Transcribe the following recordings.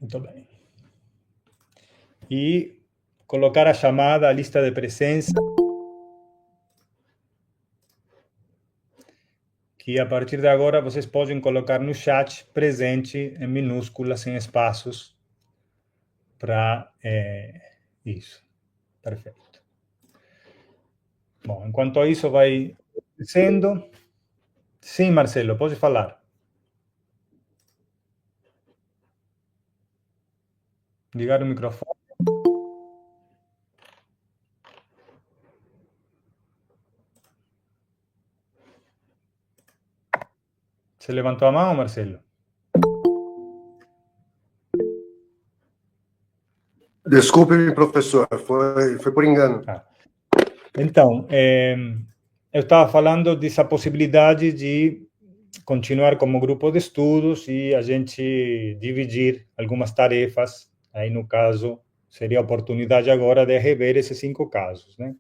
Muito bem. E colocar a chamada, a lista de presença, que a partir de agora vocês podem colocar no chat presente em minúsculas, sem espaços, para isso. Perfeito. Bom, enquanto isso vai acontecendo... Sim, Marcelo, pode falar. Ligar o microfone. Você levantou a mão, Marcelo? Desculpe-me, professor, foi por engano. Então, eu estava falando dessa possibilidade de continuar como grupo de estudos e a gente dividir algumas tarefas. Aí, no caso, seria a oportunidade agora de rever esses 5 casos, né?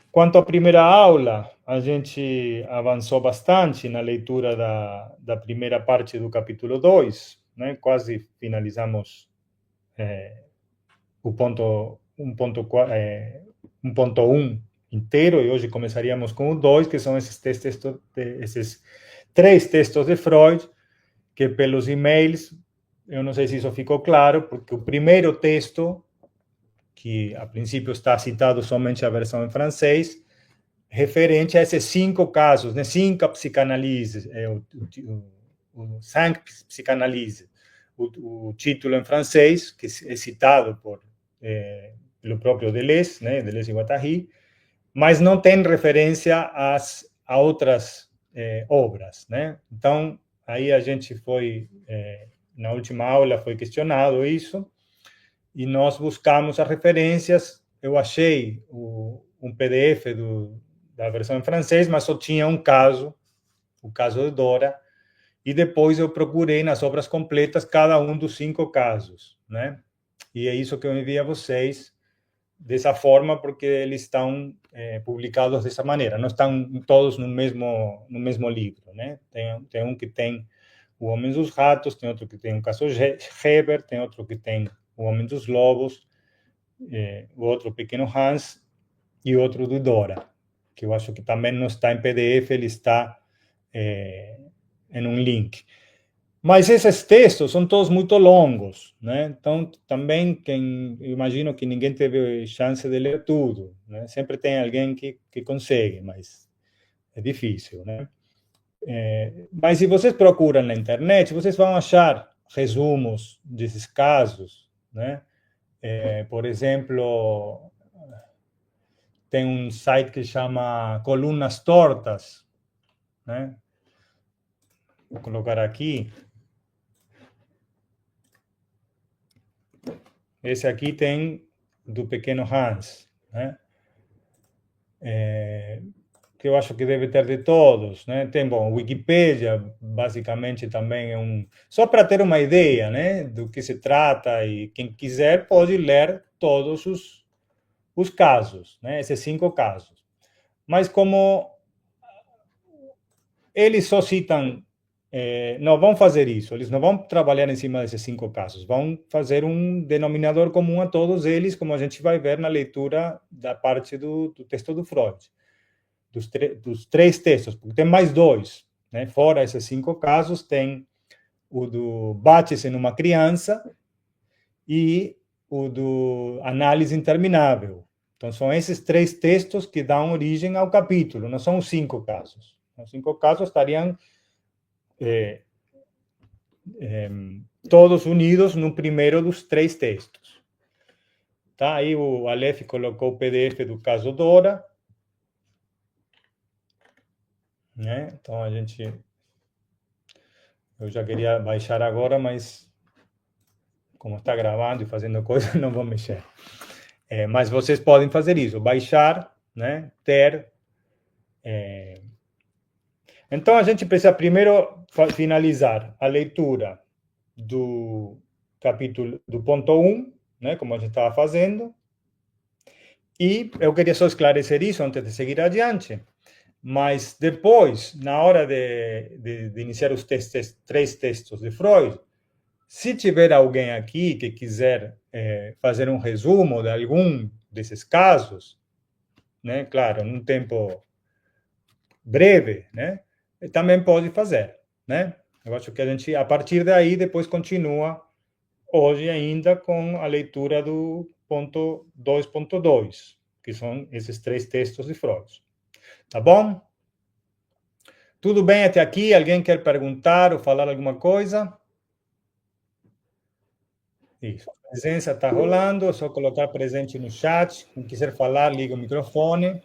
Quanto à primeira aula, a gente avançou bastante na leitura da primeira parte do capítulo 2, né? Quase finalizamos o ponto 1.1 inteiro, e hoje começaríamos com o 2, que são esses 3 textos de Freud, que pelos e-mails, eu não sei se isso ficou claro, porque o primeiro texto, que a princípio está citado somente a versão em francês, referente a esses 5 casos, né? 5 psicanálise, o 5 psicanálise, o título em francês, que é citado pelo próprio Deleuze, né? Deleuze e Guattari, mas não tem referência a outras obras, né? Então, aí a gente foi, na última aula foi questionado isso, e nós buscamos as referências. Eu achei um PDF da versão em francês, mas só tinha um caso, o caso de Dora, e depois eu procurei nas obras completas cada um dos 5 casos, né? E é isso que eu enviei a vocês dessa forma, porque eles estão publicados dessa maneira, não estão todos no mesmo livro, né? Tem um que tem O Homem dos Ratos, tem outro que tem o caso Heber, tem outro que tem O Homem dos Lobos, o outro Pequeno Hans e outro do Dora, que eu acho que também não está em PDF, ele está em um link. Mas esses textos são todos muito longos, né? Então, também, eu imagino que ninguém teve chance de ler tudo, né? Sempre tem alguém que consegue, mas é difícil, né? Mas se vocês procuram na internet, vocês vão achar resumos desses casos, né? Por exemplo, tem um site que chama Colunas Tortas, né? Vou colocar aqui. Esse aqui tem do Pequeno Hans, né? Que eu acho que deve ter de todos, né? Tem, bom, Wikipedia, basicamente também é só para ter uma ideia, né, do que se trata, e quem quiser pode ler todos os casos, né, esses 5 casos. Mas como eles só citam, não vão fazer isso, eles não vão trabalhar em cima desses 5 casos, vão fazer um denominador comum a todos eles, como a gente vai ver na leitura da parte do texto do Freud. Dos 3 textos, porque tem mais 2, né? Fora esses 5 casos, tem o do Bate-se numa Criança e o do Análise Interminável. Então, são esses 3 textos que dão origem ao capítulo, não são os 5 casos. Os 5 casos estariam todos unidos no primeiro dos 3 textos. Tá? Aí o Aleph colocou o PDF do caso Dora, né? Então, eu já queria baixar agora, mas como está gravando e fazendo coisa, não vou mexer. Mas vocês podem fazer isso, baixar, né? Ter. Então, a gente precisa primeiro finalizar a leitura do capítulo, do ponto 1, né? Como a gente estava fazendo. E eu queria só esclarecer isso antes de seguir adiante. Mas depois, na hora de iniciar os três textos de Freud, se tiver alguém aqui que quiser fazer um resumo de algum desses casos, né, claro, num tempo breve, né, também pode fazer, né? Eu acho que a gente, a partir daí, depois continua hoje ainda com a leitura do ponto 2.2, que são esses três textos de Freud. Tá bom? Tudo bem até aqui? Alguém quer perguntar ou falar alguma coisa? Isso. A presença está rolando, é só colocar presente no chat. Quem quiser falar, liga o microfone,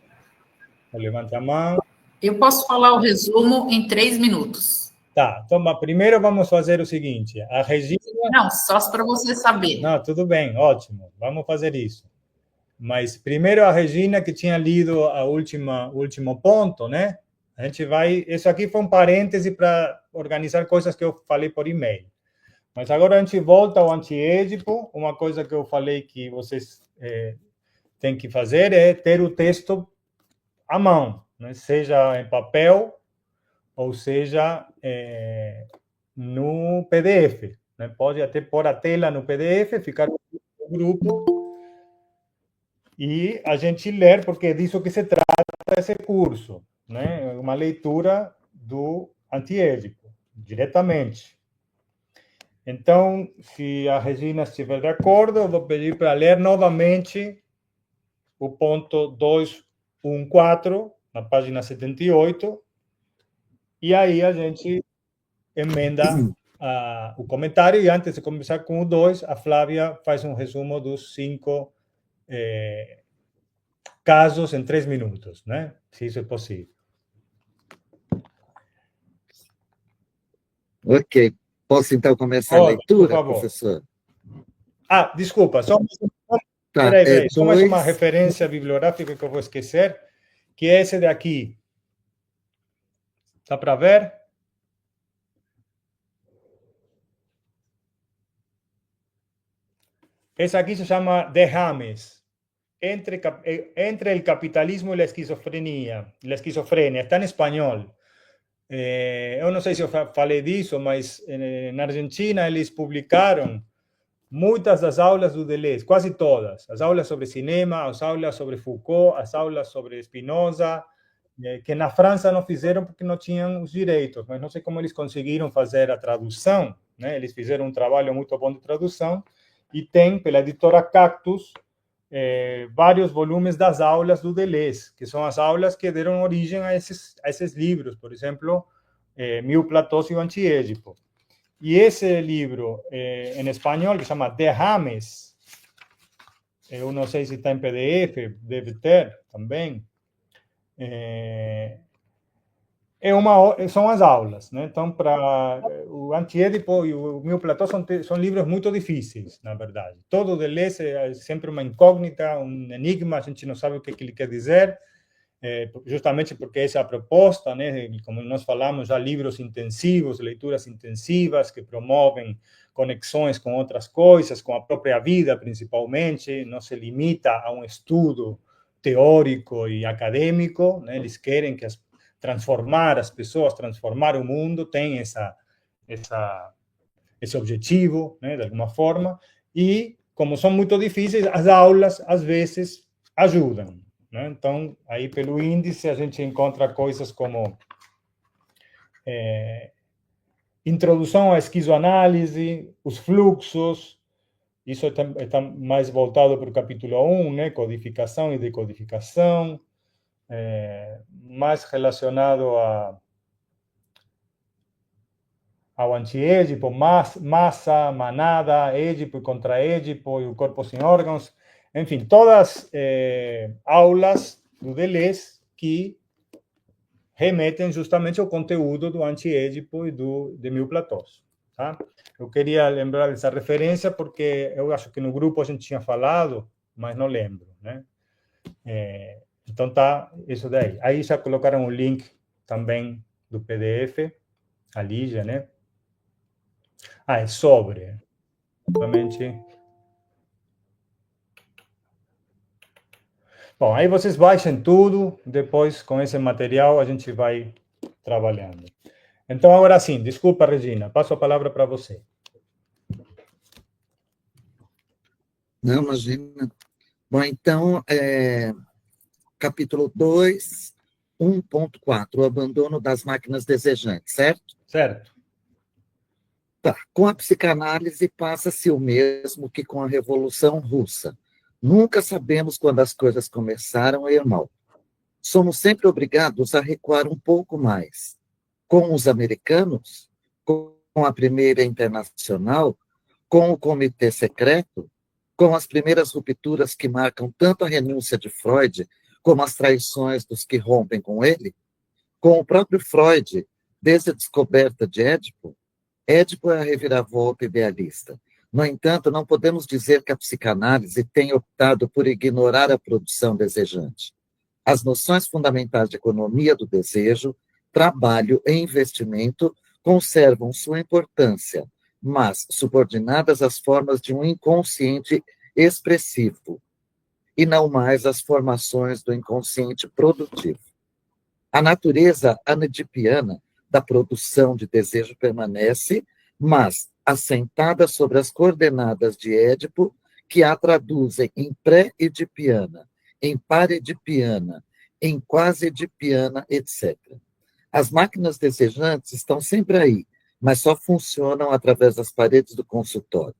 ou levanta a mão. Eu posso falar o resumo em 3 minutos. Tá, então primeiro vamos fazer o seguinte: a Regina. Não, só para você saber. Não, tudo bem, ótimo, vamos fazer isso. Mas primeiro a Regina, que tinha lido o último ponto, né? A gente vai. Isso aqui foi um parêntese para organizar coisas que eu falei por e-mail. Mas agora a gente volta ao antiédipo. Uma coisa que eu falei que vocês têm que fazer é ter o texto à mão, né? Seja em papel ou seja no PDF. Né? Pode até pôr a tela no PDF, ficar no grupo e a gente ler, porque é disso que se trata esse curso, né? Uma leitura do antiédipo, diretamente. Então, se a Regina estiver de acordo, eu vou pedir para ler novamente o ponto 214, na página 78, e aí a gente emenda o comentário, e antes de começar com o 2, a Flávia faz um resumo dos 5 casos em 3 minutos, né? Se isso é possível. Ok. Posso então começar a leitura, professor? Ah, desculpa, só só mais uma referência bibliográfica que eu vou esquecer, que é esse daqui. Dá para ver? Esse aqui se chama Derrames, entre el capitalismo e a esquizofrenia. Está em espanhol. Eu não sei se eu falei disso, mas na Argentina eles publicaram muitas das aulas do Deleuze, quase todas. As aulas sobre cinema, as aulas sobre Foucault, as aulas sobre Spinoza, que na França não fizeram porque não tinham os direitos, mas não sei como eles conseguiram fazer a tradução, né? Eles fizeram um trabalho muito bom de tradução e tem, pela editora Cactus, vários volumes das aulas do Deleuze, que são as aulas que deram origem a esses livros, por exemplo, Mil Platós e o Antiédipo. E esse livro, em espanhol, que se chama Derrames, eu não sei se está em PDF, deve ter também, são as aulas, né? Então, para o Antiédipo e o Mil Platós são livros muito difíceis, na verdade. Todo Deleuze é sempre uma incógnita, um enigma, a gente não sabe o que ele quer dizer, justamente porque essa é a proposta, né? Como nós falamos, já livros intensivos, leituras intensivas que promovem conexões com outras coisas, com a própria vida, principalmente, não se limita a um estudo teórico e acadêmico, né? Eles querem que transformar as pessoas, transformar o mundo, tem esse objetivo, né? De alguma forma, e como são muito difíceis, as aulas, às vezes, ajudam. Né? Então, aí pelo índice, a gente encontra coisas como introdução à esquizoanálise, os fluxos, isso está mais voltado para o capítulo 1, né? Codificação e decodificação, mais relacionado ao antiédipo, massa, manada, édipo e contra-édipo, e o corpo sem órgãos. Enfim, todas aulas do Deleuze que remetem justamente ao conteúdo do Antiédipo e de Mil Platós. Tá? Eu queria lembrar dessa referência porque eu acho que no grupo a gente tinha falado, mas não lembro. Né? Então tá isso daí. Aí já colocaram o link também do PDF, a Lígia, né? É sobre. Realmente. Bom, aí vocês baixem tudo, depois com esse material a gente vai trabalhando. Então, agora sim, desculpa, Regina, passo a palavra para você. Não, imagina. Bom, então, capítulo 2, 1.4, o abandono das máquinas desejantes, certo? Certo. Tá. Com a psicanálise passa-se o mesmo que com a Revolução Russa. Nunca sabemos quando as coisas começaram a ir mal. Somos sempre obrigados a recuar um pouco mais. Com os americanos, com a Primeira Internacional, com o Comitê Secreto, com as primeiras rupturas que marcam tanto a renúncia de Freud como as traições dos que rompem com ele, com o próprio Freud, desde a descoberta de Édipo. Édipo é a reviravolta idealista. No entanto, não podemos dizer que a psicanálise tem optado por ignorar a produção desejante. As noções fundamentais de economia do desejo, trabalho e investimento conservam sua importância, mas subordinadas às formas de um inconsciente expressivo, e não mais às formações do inconsciente produtivo. A natureza anedipiana da produção de desejo permanece, mas assentada sobre as coordenadas de Édipo, que a traduzem em pré-edipiana, em paredipiana, em quase-edipiana, etc. As máquinas desejantes estão sempre aí, mas só funcionam através das paredes do consultório.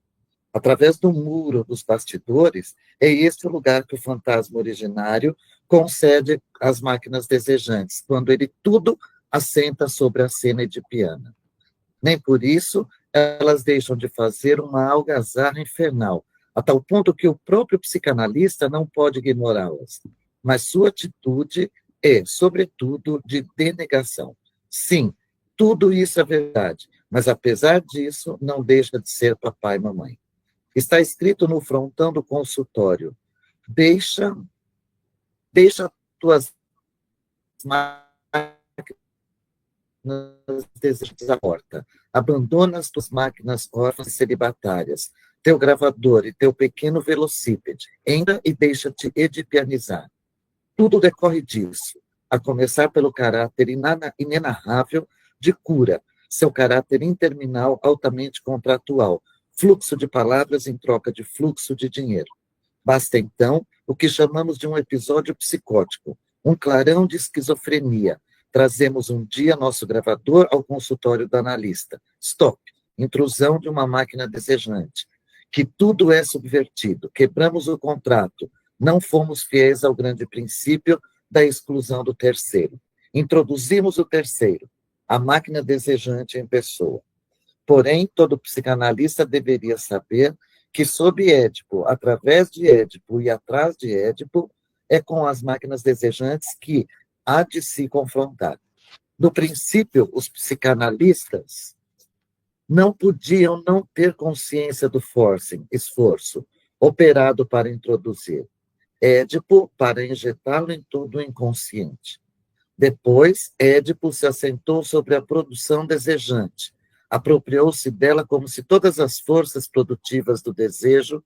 Através do muro dos bastidores, é este o lugar que o fantasma originário concede às máquinas desejantes, quando ele tudo assenta sobre a cena edipiana. Nem por isso elas deixam de fazer uma algazarra infernal, a tal ponto que o próprio psicanalista não pode ignorá-las. Mas sua atitude é, sobretudo, de denegação. Sim, tudo isso é verdade, mas apesar disso, não deixa de ser papai e mamãe. Está escrito no frontão do consultório: deixa tuas máquinas desejos à porta, abandona as tuas máquinas órfãs e celibatárias, teu gravador e teu pequeno velocípede, entra e deixa-te edipianizar. Tudo decorre disso, a começar pelo caráter inenarrável de cura, seu caráter interminal altamente contratual, fluxo de palavras em troca de fluxo de dinheiro. Basta, então, o que chamamos de um episódio psicótico, um clarão de esquizofrenia. Trazemos um dia nosso gravador ao consultório do analista. Stop. Intrusão de uma máquina desejante. Que tudo é subvertido. Quebramos o contrato. Não fomos fiéis ao grande princípio da exclusão do terceiro. Introduzimos o terceiro, a máquina desejante em pessoa. Porém, todo psicanalista deveria saber que, sob Édipo, através de Édipo e atrás de Édipo, é com as máquinas desejantes que há de se confrontar. No princípio, os psicanalistas não podiam não ter consciência do forcing, esforço, operado para introduzir Édipo para injetá-lo em todo o inconsciente. Depois, Édipo se assentou sobre a produção desejante, apropriou-se dela como se todas as forças produtivas do desejo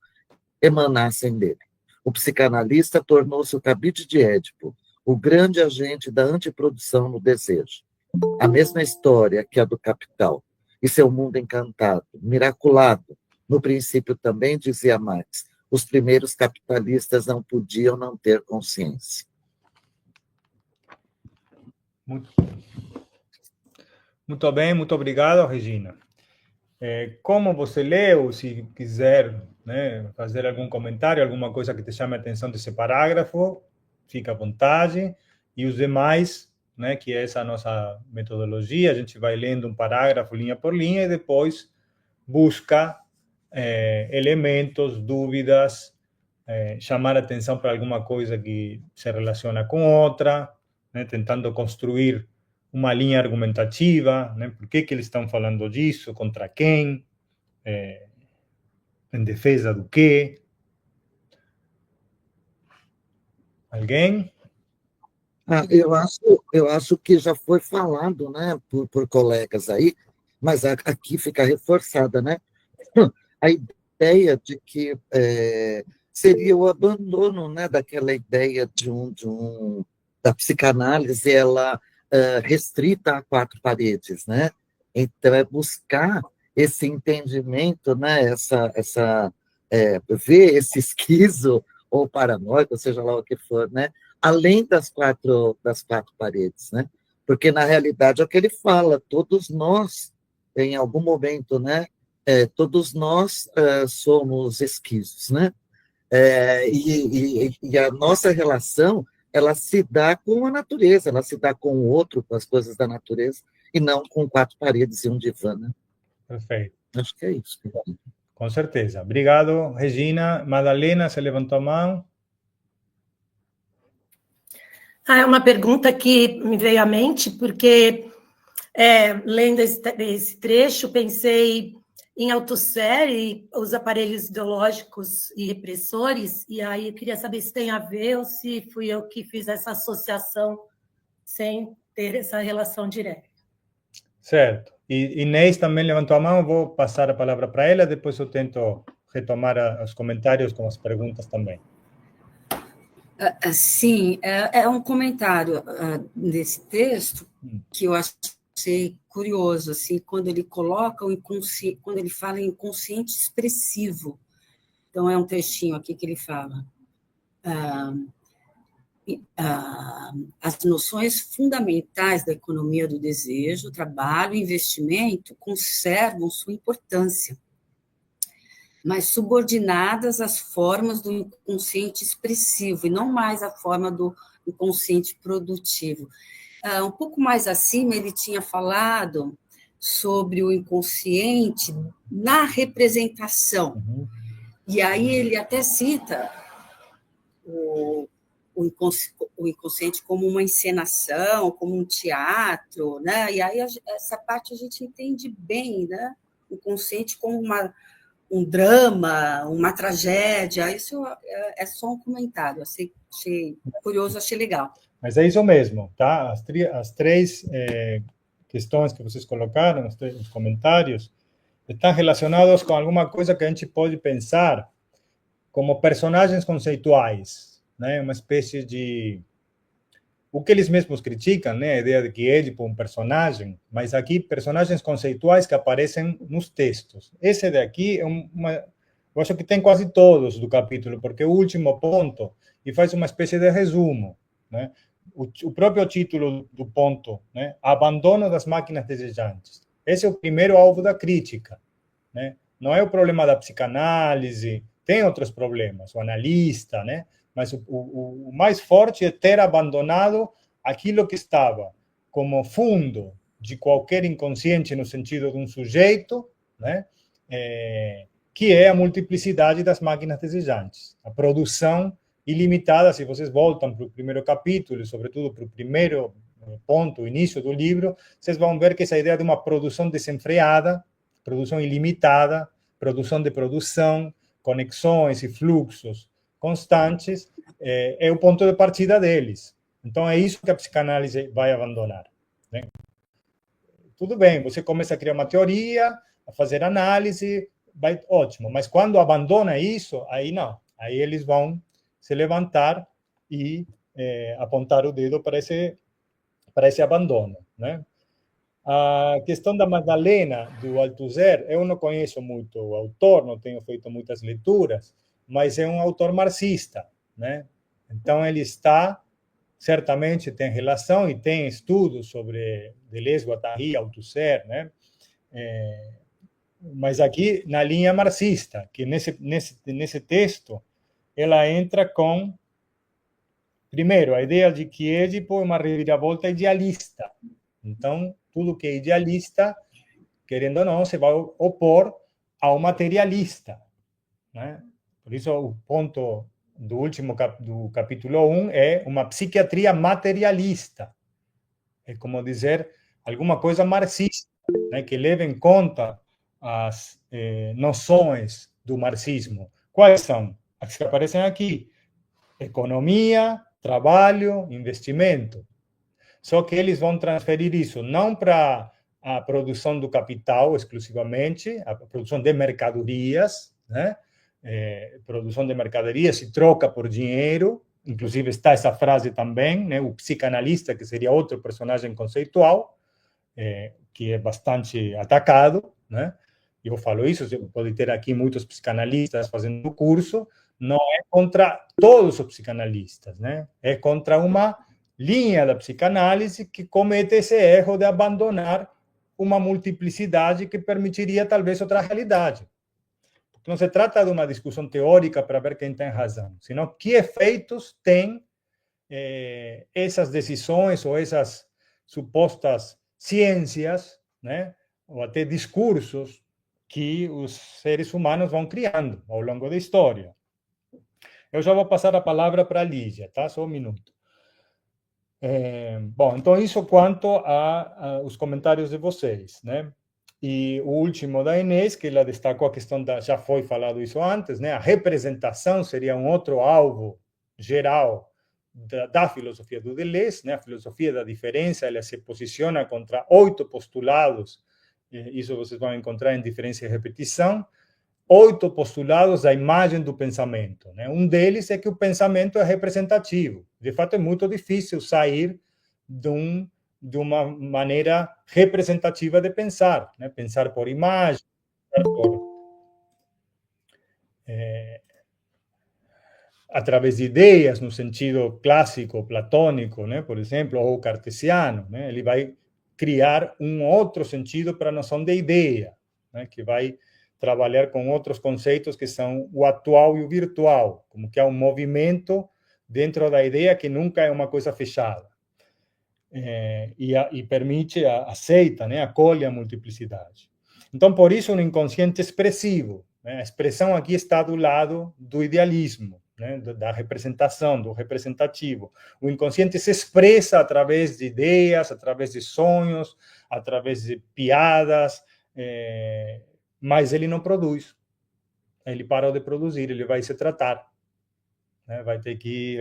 emanassem dele. O psicanalista tornou-se o cabide de Édipo, o grande agente da antiprodução no desejo. A mesma história que a do Capital, e seu mundo encantado, miraculado. No princípio também, dizia Marx, os primeiros capitalistas não podiam não ter consciência. Muito bem, muito obrigado, Regina. Como você leu, se quiser, né, fazer algum comentário, alguma coisa que te chame a atenção desse parágrafo, fica à vontade. E os demais, né, que é essa nossa metodologia, a gente vai lendo um parágrafo linha por linha e depois busca elementos, dúvidas, chamar a atenção para alguma coisa que se relaciona com outra, né, tentando construir uma linha argumentativa, né? Por que eles estão falando disso, contra quem, em defesa do quê. Alguém? Eu acho que já foi falado, né, por colegas aí, mas aqui fica reforçada, né, a ideia de que seria o abandono, né, daquela ideia da psicanálise, ela restrita a quatro paredes, né? Então, é buscar esse entendimento, né, ver esse esquizo ou paranoico, seja lá o que for, né, além das quatro paredes, né? Porque, na realidade, é o que ele fala, todos nós, em algum momento, né, todos nós somos esquizos, né? E a nossa relação, ela se dá com a natureza, ela se dá com o outro, com as coisas da natureza, e não com quatro paredes e um divã, né? Perfeito. Acho que é isso. Com certeza. Obrigado, Regina. Madalena, você levantou a mão? É uma pergunta que me veio à mente, porque lendo esse trecho, pensei em Althusser e os aparelhos ideológicos e repressores, e aí eu queria saber se tem a ver ou se fui eu que fiz essa associação sem ter essa relação direta. Certo. E Inês também levantou a mão, eu vou passar a palavra para ela, depois eu tento retomar os comentários com as perguntas também. Sim, é um comentário desse texto que eu achei curioso, assim, quando ele coloca o inconsciente, quando ele fala em inconsciente expressivo. Então, é um trechinho aqui que ele fala. As noções fundamentais da economia do desejo, trabalho e investimento conservam sua importância, mas subordinadas às formas do inconsciente expressivo e não mais à forma do inconsciente produtivo. Um pouco mais acima, ele tinha falado sobre o inconsciente na representação. Uhum. E aí ele até cita o inconsciente como uma encenação, como um teatro, né? E aí essa parte a gente entende bem, né? O inconsciente como um drama, uma tragédia. Isso é só um comentário. Achei curioso, achei legal. Mas é isso mesmo, tá? As três questões que vocês colocaram, os comentários, estão relacionados com alguma coisa que a gente pode pensar como personagens conceituais, né? Uma espécie de... O que eles mesmos criticam, né? A ideia de que Édipo é um personagem, mas aqui personagens conceituais que aparecem nos textos. Esse daqui é eu acho que tem quase todos do capítulo, porque é o último ponto e faz uma espécie de resumo, né? O próprio título do ponto, né? Abandono das máquinas desejantes. Esse é o primeiro alvo da crítica, né? Não é o problema da psicanálise, tem outros problemas, o analista, né? Mas o mais forte é ter abandonado aquilo que estava como fundo de qualquer inconsciente no sentido de um sujeito, né? Que é a multiplicidade das máquinas desejantes, a produção ilimitada. Se vocês voltam para o primeiro capítulo, e sobretudo para o primeiro ponto, o início do livro, vocês vão ver que essa ideia de uma produção desenfreada, produção ilimitada, produção de produção, conexões e fluxos constantes, é o ponto de partida deles. Então, é isso que a psicanálise vai abandonar, né? Tudo bem, você começa a criar uma teoria, a fazer análise, ótimo, mas quando abandona isso, aí não. Aí eles vão se levantar e apontar o dedo para esse abandono, né? A questão da Madalena, do Althusser, eu não conheço muito o autor, não tenho feito muitas leituras, mas é um autor marxista, né? Então, ele certamente tem relação e tem estudos sobre Deleuze, Guattari, Althusser, né? Mas aqui na linha marxista, que nesse texto, ela entra com, primeiro, a ideia de que Édipo é uma reviravolta idealista. Então, tudo que é idealista, querendo ou não, se vai opor ao materialista, né? Por isso, o ponto do último do capítulo 1 é uma psiquiatria materialista. É como dizer alguma coisa marxista, né, que leve em conta as noções do marxismo. Quais são? As que aparecem aqui: economia, trabalho, investimento. Só que eles vão transferir isso não para a produção do capital exclusivamente, a produção de mercadorias, né? produção de mercadoria se troca por dinheiro. Inclusive está essa frase também, né? O psicanalista, que seria outro personagem conceitual, que é bastante atacado, né? Eu falo isso, pode ter aqui muitos psicanalistas fazendo o curso, não é contra todos os psicanalistas, né? É contra uma linha da psicanálise que comete esse erro de abandonar uma multiplicidade que permitiria talvez outra realidade. Não se trata de uma discussão teórica para ver quem tem razão, senão que efeitos têm essas decisões ou essas supostas ciências, né? Ou até discursos que os seres humanos vão criando ao longo da história. Eu já vou passar a palavra para a Lígia, tá? Só um minuto. Bom, então isso quanto aos comentários de vocês, né? E o último da Inês, que ela destacou a questão já foi falado isso antes, né? A representação seria um outro alvo geral da filosofia do Deleuze, né? A filosofia da diferença, ela se posiciona contra 8 postulados, isso vocês vão encontrar em Diferença e Repetição, 8 postulados da imagem do pensamento, né? Um deles é que o pensamento é representativo. De fato, é muito difícil sair de uma maneira representativa de pensar, né? Pensar por imagem, através de ideias, no sentido clássico, platônico, né? Por exemplo, ou cartesiano, né? Ele vai criar um outro sentido para a noção de ideia, né? Que vai trabalhar com outros conceitos que são o atual e o virtual, como que há um movimento dentro da ideia que nunca é uma coisa fechada. E permite, aceita, né? Acolhe a multiplicidade. Então, por isso, um inconsciente expressivo, né? A expressão aqui está do lado do idealismo, né? Da representação, do representativo. O inconsciente se expressa através de ideias, através de sonhos, através de piadas, mas ele não produz. Ele parou de produzir, ele vai se tratar, né? Vai ter que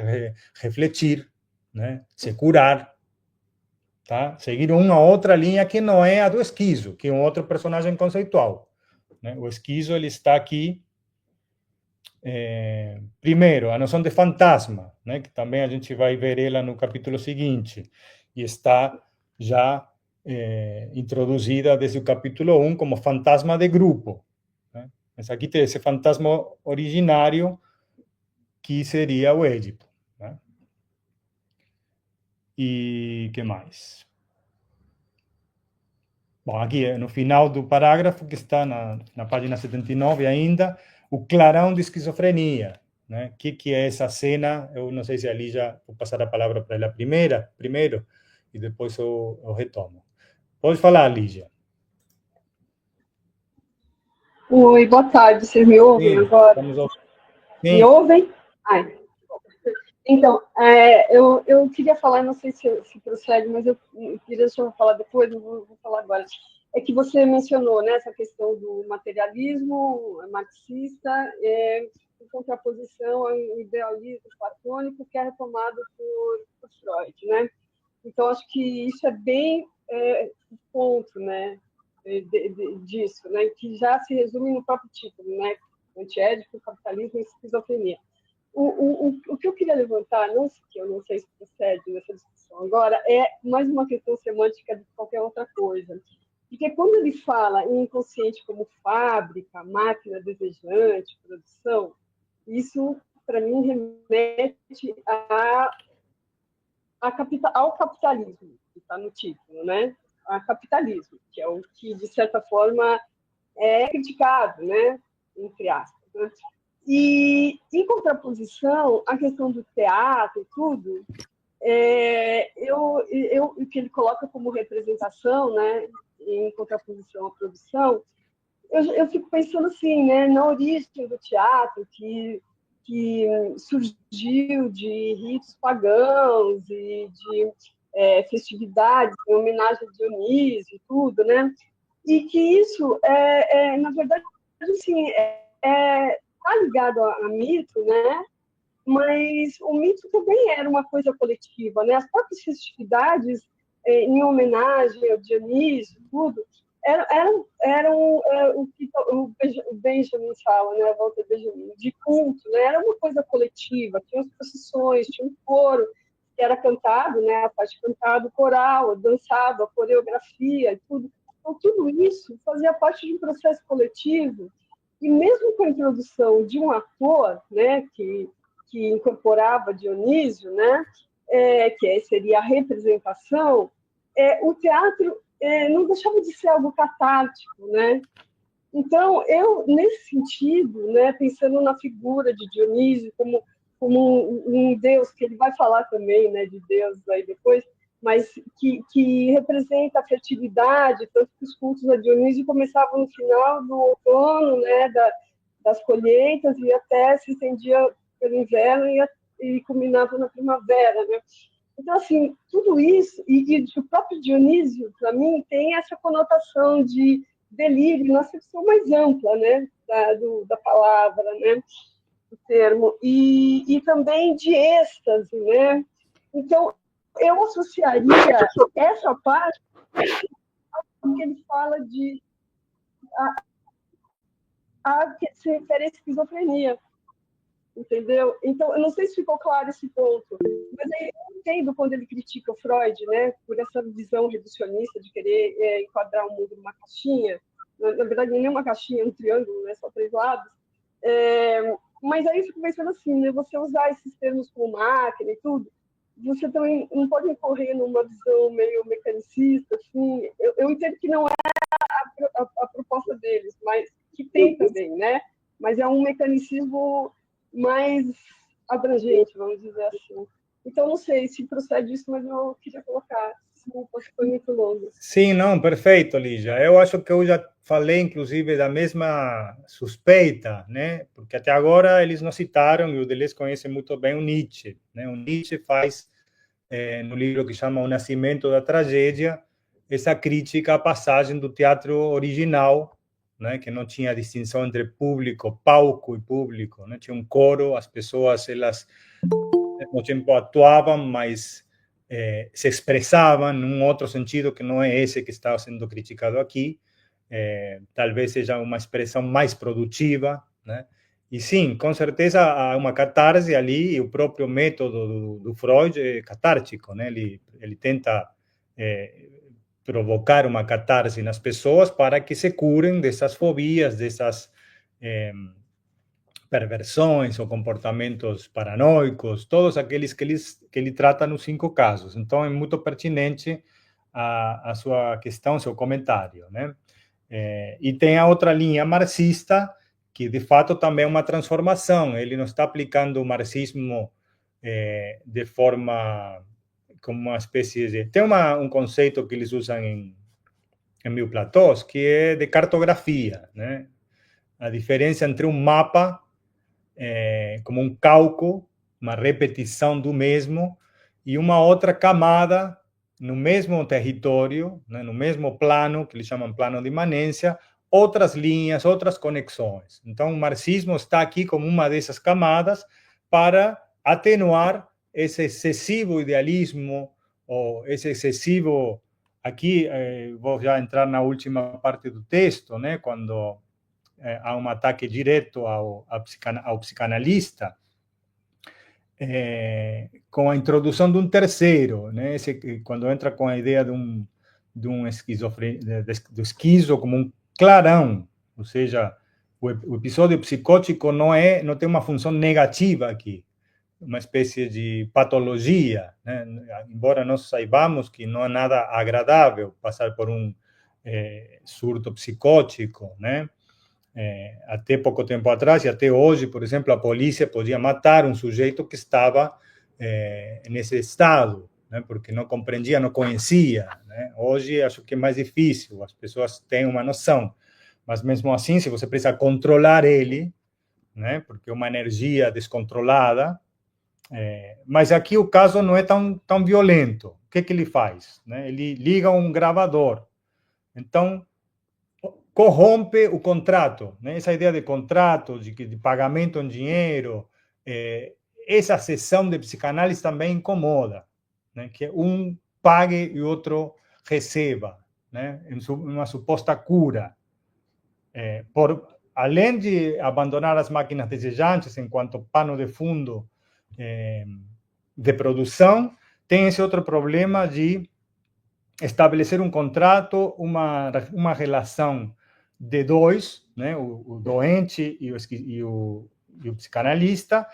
refletir, né? Se curar, tá? Seguir uma outra linha que não é a do Esquizo, que é um outro personagem conceitual, né? O Esquizo, ele está aqui, primeiro, a noção de fantasma, né? Que também a gente vai ver ela no capítulo seguinte, e está já introduzida desde o capítulo 1 como fantasma de grupo, né? Mas aqui tem esse fantasma originário que seria o Édipo, né? E que mais? Bom, aqui no final do parágrafo, que está na página 79 ainda, o clarão de esquizofrenia, né? Que é essa cena? Eu não sei se ali já vou passar a palavra para ela primeiro, e depois eu retomo. Pode falar, Lígia. Oi, boa tarde. Vocês me ouvem agora? Me ouvem? Ai. Então, eu queria falar, não sei se procede, mas eu queria deixar eu falar depois, não vou falar agora. É que você mencionou, né, essa questão do materialismo marxista, em contraposição ao idealismo platônico, que é retomado por Freud, né? Então, acho que isso é bem o ponto, né, disso, né, que já se resume no próprio título, né, antiédipo, capitalismo e esquizofrenia. O que eu queria levantar, que eu não sei se procede nessa discussão agora, é mais uma questão semântica de qualquer outra coisa. Porque quando ele fala em inconsciente como fábrica, máquina desejante, produção, isso, para mim, remete ao capitalismo, que está no título, né? A capitalismo, que é o que, de certa forma, é criticado, né? Entre aspas, né? E, em contraposição, a questão do teatro e tudo, o que ele coloca como representação, né, em contraposição à produção, eu fico pensando assim, né, na origem do teatro, que surgiu de ritos pagãos e de festividades em homenagem a Dionísio e tudo, né, e que isso, na verdade, assim, está ligado a mito, né? Mas o mito também era uma coisa coletiva, né? As próprias festividades em homenagem ao Dionísio, tudo, o que o Benjamin fala, né, Walter Benjamin, de culto, né, era uma coisa coletiva, tinha as procissões, tinha um coro que era cantado, né, a parte cantada, coral, dançado, a coreografia, tudo. Então, tudo isso fazia parte de um processo coletivo, e mesmo com a introdução de um ator, né, que incorporava Dionísio, né, que seria a representação, o teatro não deixava de ser algo catártico, né? Então, eu, nesse sentido, né, pensando na figura de Dionísio como um deus, que ele vai falar também, né, de Deus aí depois, mas que representa a fertilidade, tanto que os cultos a Dionísio começavam no final do outono, né, das colheitas, e até se estendia pelo inverno e culminava na primavera, né? Então, assim, tudo isso, e o próprio Dionísio, para mim, tem essa conotação de delírio, na acepção mais ampla, né, da palavra, né, do termo, e também de êxtase, né? Então, eu associaria essa parte ao que ele fala de a que se refere à esquizofrenia, entendeu? Então, eu não sei se ficou claro esse ponto, mas aí eu entendo quando ele critica o Freud, né, por essa visão reducionista de querer enquadrar o mundo numa caixinha. Na verdade, nem uma caixinha, um triângulo, né, só 3 lados. Mas aí eu fico pensando assim, né, você usar esses termos como máquina e tudo, você também não pode incorrer numa visão meio mecanicista, assim. Eu entendo que não é a proposta deles, mas que tem também, né? Mas é um mecanicismo mais abrangente, vamos dizer assim. Então, não sei se procede isso, mas eu queria colocar. Desculpa, foi muito longo. Sim, não, perfeito, Lígia. Eu acho que eu já falei, inclusive, da mesma suspeita, né? Porque até agora eles não citaram, e o Deleuze conhece muito bem o Nietzsche, né? O Nietzsche faz, no livro que chama O Nascimento da Tragédia, essa crítica à passagem do teatro original, né? Que não tinha distinção entre público, palco e público, né? Tinha um coro, as pessoas, elas, no tempo atuavam, mas se expressavam num outro sentido que não é esse que está sendo criticado aqui, talvez seja uma expressão mais produtiva, né? E sim, com certeza há uma catarse ali, e o próprio método do Freud é catártico, né? Ele tenta provocar uma catarse nas pessoas para que se curem dessas fobias, dessas perversões ou comportamentos paranoicos, todos aqueles que ele trata nos 5 casos. Então, é muito pertinente a sua questão, seu comentário, né? E tem a outra linha marxista, que de fato também é uma transformação. Ele não está aplicando o marxismo de forma como uma espécie de... Tem um conceito que eles usam em Mil Platós, que é de cartografia, né? A diferença entre um mapa como um calco, uma repetição do mesmo, e uma outra camada no mesmo território, né, no mesmo plano, que eles chamam plano de imanência, outras linhas, outras conexões. Então, o marxismo está aqui como uma dessas camadas para atenuar esse excessivo idealismo, ou esse excessivo... Aqui, vou já entrar na última parte do texto, né, quando... há um ataque direto ao psicanalista, com a introdução de um terceiro, né? Quando entra com a ideia do esquizo como um clarão, ou seja, o episódio psicótico não tem uma função negativa aqui, uma espécie de patologia, né? Embora nós saibamos que não é nada agradável passar por um surto psicótico, né? Até pouco tempo atrás, e até hoje, por exemplo, a polícia podia matar um sujeito que estava nesse estado, né, porque não compreendia, não conhecia, né? Hoje acho que é mais difícil, as pessoas têm uma noção, mas mesmo assim, se você precisa controlar ele, né, porque é uma energia descontrolada, mas aqui o caso não é tão violento. O que ele faz? Né? Ele liga um gravador. Então, corrompe o contrato, né? Essa ideia de contrato, de pagamento em dinheiro, essa sessão de psicanálise também incomoda, né? Que um pague e o outro receba, né, em uma suposta cura, além de abandonar as máquinas desejantes enquanto pano de fundo de produção, tem esse outro problema de estabelecer um contrato, uma relação de dois, né, o doente e o psicanalista.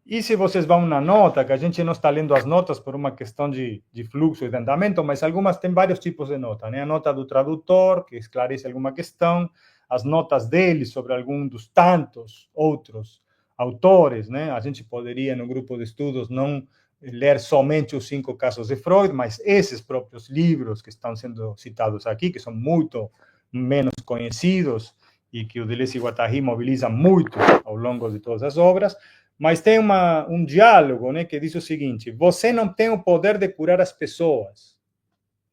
E se vocês vão na nota, que a gente não está lendo as notas por uma questão de fluxo e de andamento, mas algumas têm vários tipos de nota, né? A nota do tradutor, que esclarece alguma questão, as notas dele sobre algum dos tantos outros autores, né? A gente poderia, no grupo de estudos, não ler somente os 5 casos de Freud, mas esses próprios livros que estão sendo citados aqui, que são muito menos conhecidos e que o Deleuze e Guattari mobilizam muito ao longo de todas as obras. Mas tem um diálogo, né, que diz o seguinte: você não tem o poder de curar as pessoas,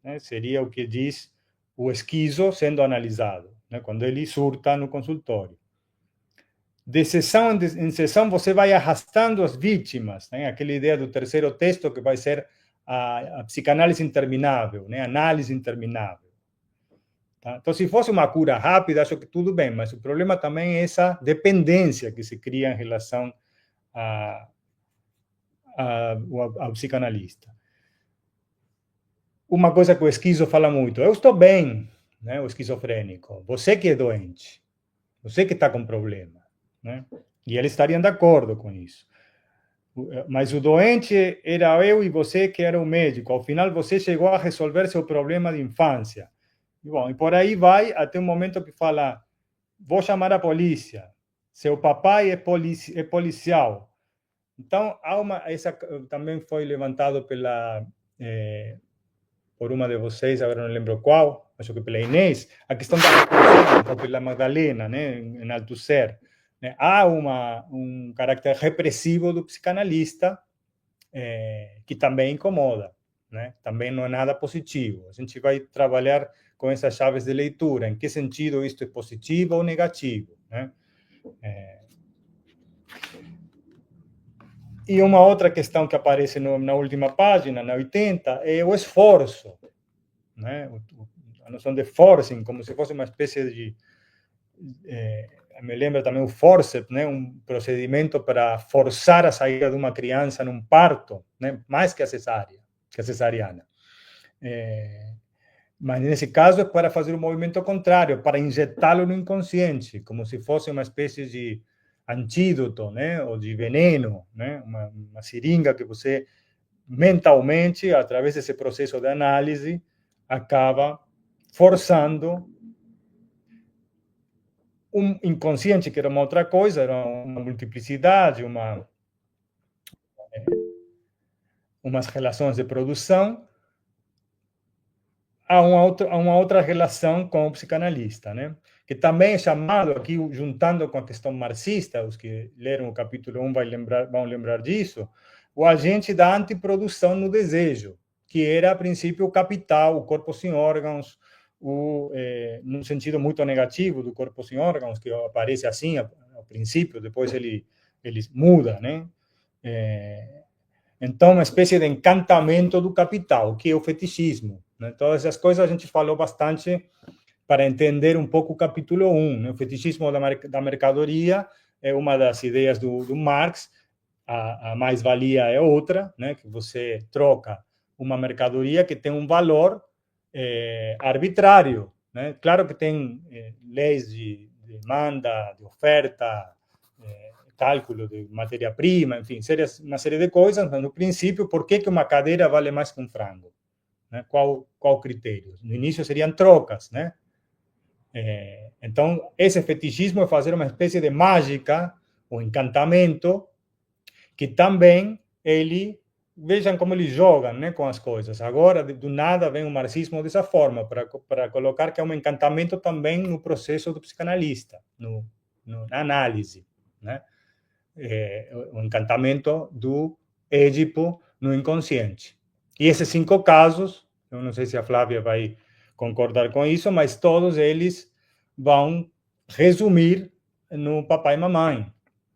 né? Seria o que diz o esquizo sendo analisado, né, quando ele surta no consultório. De sessão em sessão, você vai arrastando as vítimas, né? Aquela ideia do terceiro texto que vai ser a psicanálise interminável, né? Análise interminável. Tá? Então, se fosse uma cura rápida, acho que tudo bem, mas o problema também é essa dependência que se cria em relação ao psicanalista. Uma coisa que o esquizo fala muito: eu estou bem, né, o esquizofrênico, você que é doente, você que está com problema, né? E eles estariam de acordo com isso. Mas o doente era eu e você que era o médico, ao final você chegou a resolver seu problema de infância. E, bom, e por aí vai até um momento que fala: vou chamar a polícia, seu papai é policial. Então, essa também foi levantado por uma de vocês, agora não lembro qual, acho que pela Inês, a questão da repressão, ou pela Magdalena, né, em Althusser. Né? Há um caráter repressivo do psicanalista que também incomoda, né? Também não é nada positivo. A gente vai trabalhar com essas chaves de leitura, em que sentido isto é positivo ou negativo, né? E uma outra questão que aparece na última página, na 80, é o esforço, né? A noção de forcing, como se fosse uma espécie de... me lembra também o forceps, né? Um procedimento para forçar a saída de uma criança num parto, né? Mais que a cesariana. Mas nesse caso é para fazer o movimento contrário, para injetá-lo no inconsciente, como se fosse uma espécie de antídoto, né, ou de veneno, né, uma seringa que você mentalmente, através desse processo de análise, acaba forçando um inconsciente, que era uma outra coisa, era uma multiplicidade, umas relações de produção, a uma outra relação com o psicanalista, né? Que também é chamado aqui, juntando com a questão marxista, os que leram o capítulo 1 vão lembrar disso, o agente da antiprodução no desejo, que era, a princípio, o capital, o corpo sem órgãos, num sentido muito negativo do corpo sem órgãos, que aparece assim ao princípio, depois ele muda, né? Então, uma espécie de encantamento do capital, que é o fetichismo. Né? Todas essas coisas a gente falou bastante para entender um pouco o capítulo 1. Né? O fetichismo da mercadoria é uma das ideias do Marx. A mais-valia é outra, né? Que você troca uma mercadoria que tem um valor arbitrário. Né? Claro que tem leis de demanda, de oferta, cálculo de matéria-prima, enfim, uma série de coisas, mas no princípio, por que uma cadeira vale mais que um frango? Né? Qual critério? No início seriam trocas, né? Então, esse fetichismo é fazer uma espécie de mágica, ou encantamento, que também vejam como eles jogam, né, com as coisas. Agora, do nada, vem o marxismo dessa forma, para colocar que é um encantamento também no processo do psicanalista, na análise, né? O encantamento do Édipo no inconsciente. E esses 5 casos, eu não sei se a Flávia vai concordar com isso, mas todos eles vão resumir no papai e mamãe,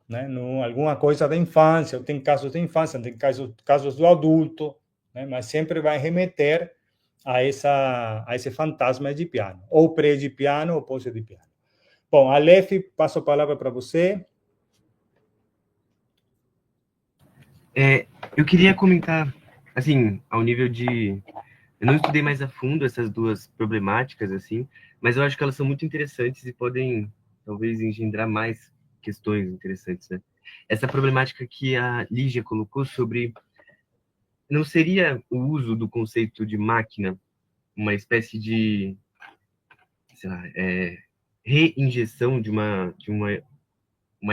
né? Alguma coisa da infância, ou tem casos da infância, tem casos do adulto, né? Mas sempre vai remeter a esse fantasma edipiano, ou pré-edipiano ou pós-edipiano. Bom, Aleph, passo a palavra para você. Eu queria comentar, assim, ao nível de... Eu não estudei mais a fundo essas duas problemáticas, assim, mas eu acho que elas são muito interessantes e podem, talvez, engendrar mais questões interessantes, né? Essa problemática que a Lígia colocou sobre... Não seria o uso do conceito de máquina uma espécie de, sei lá, reinjeção de uma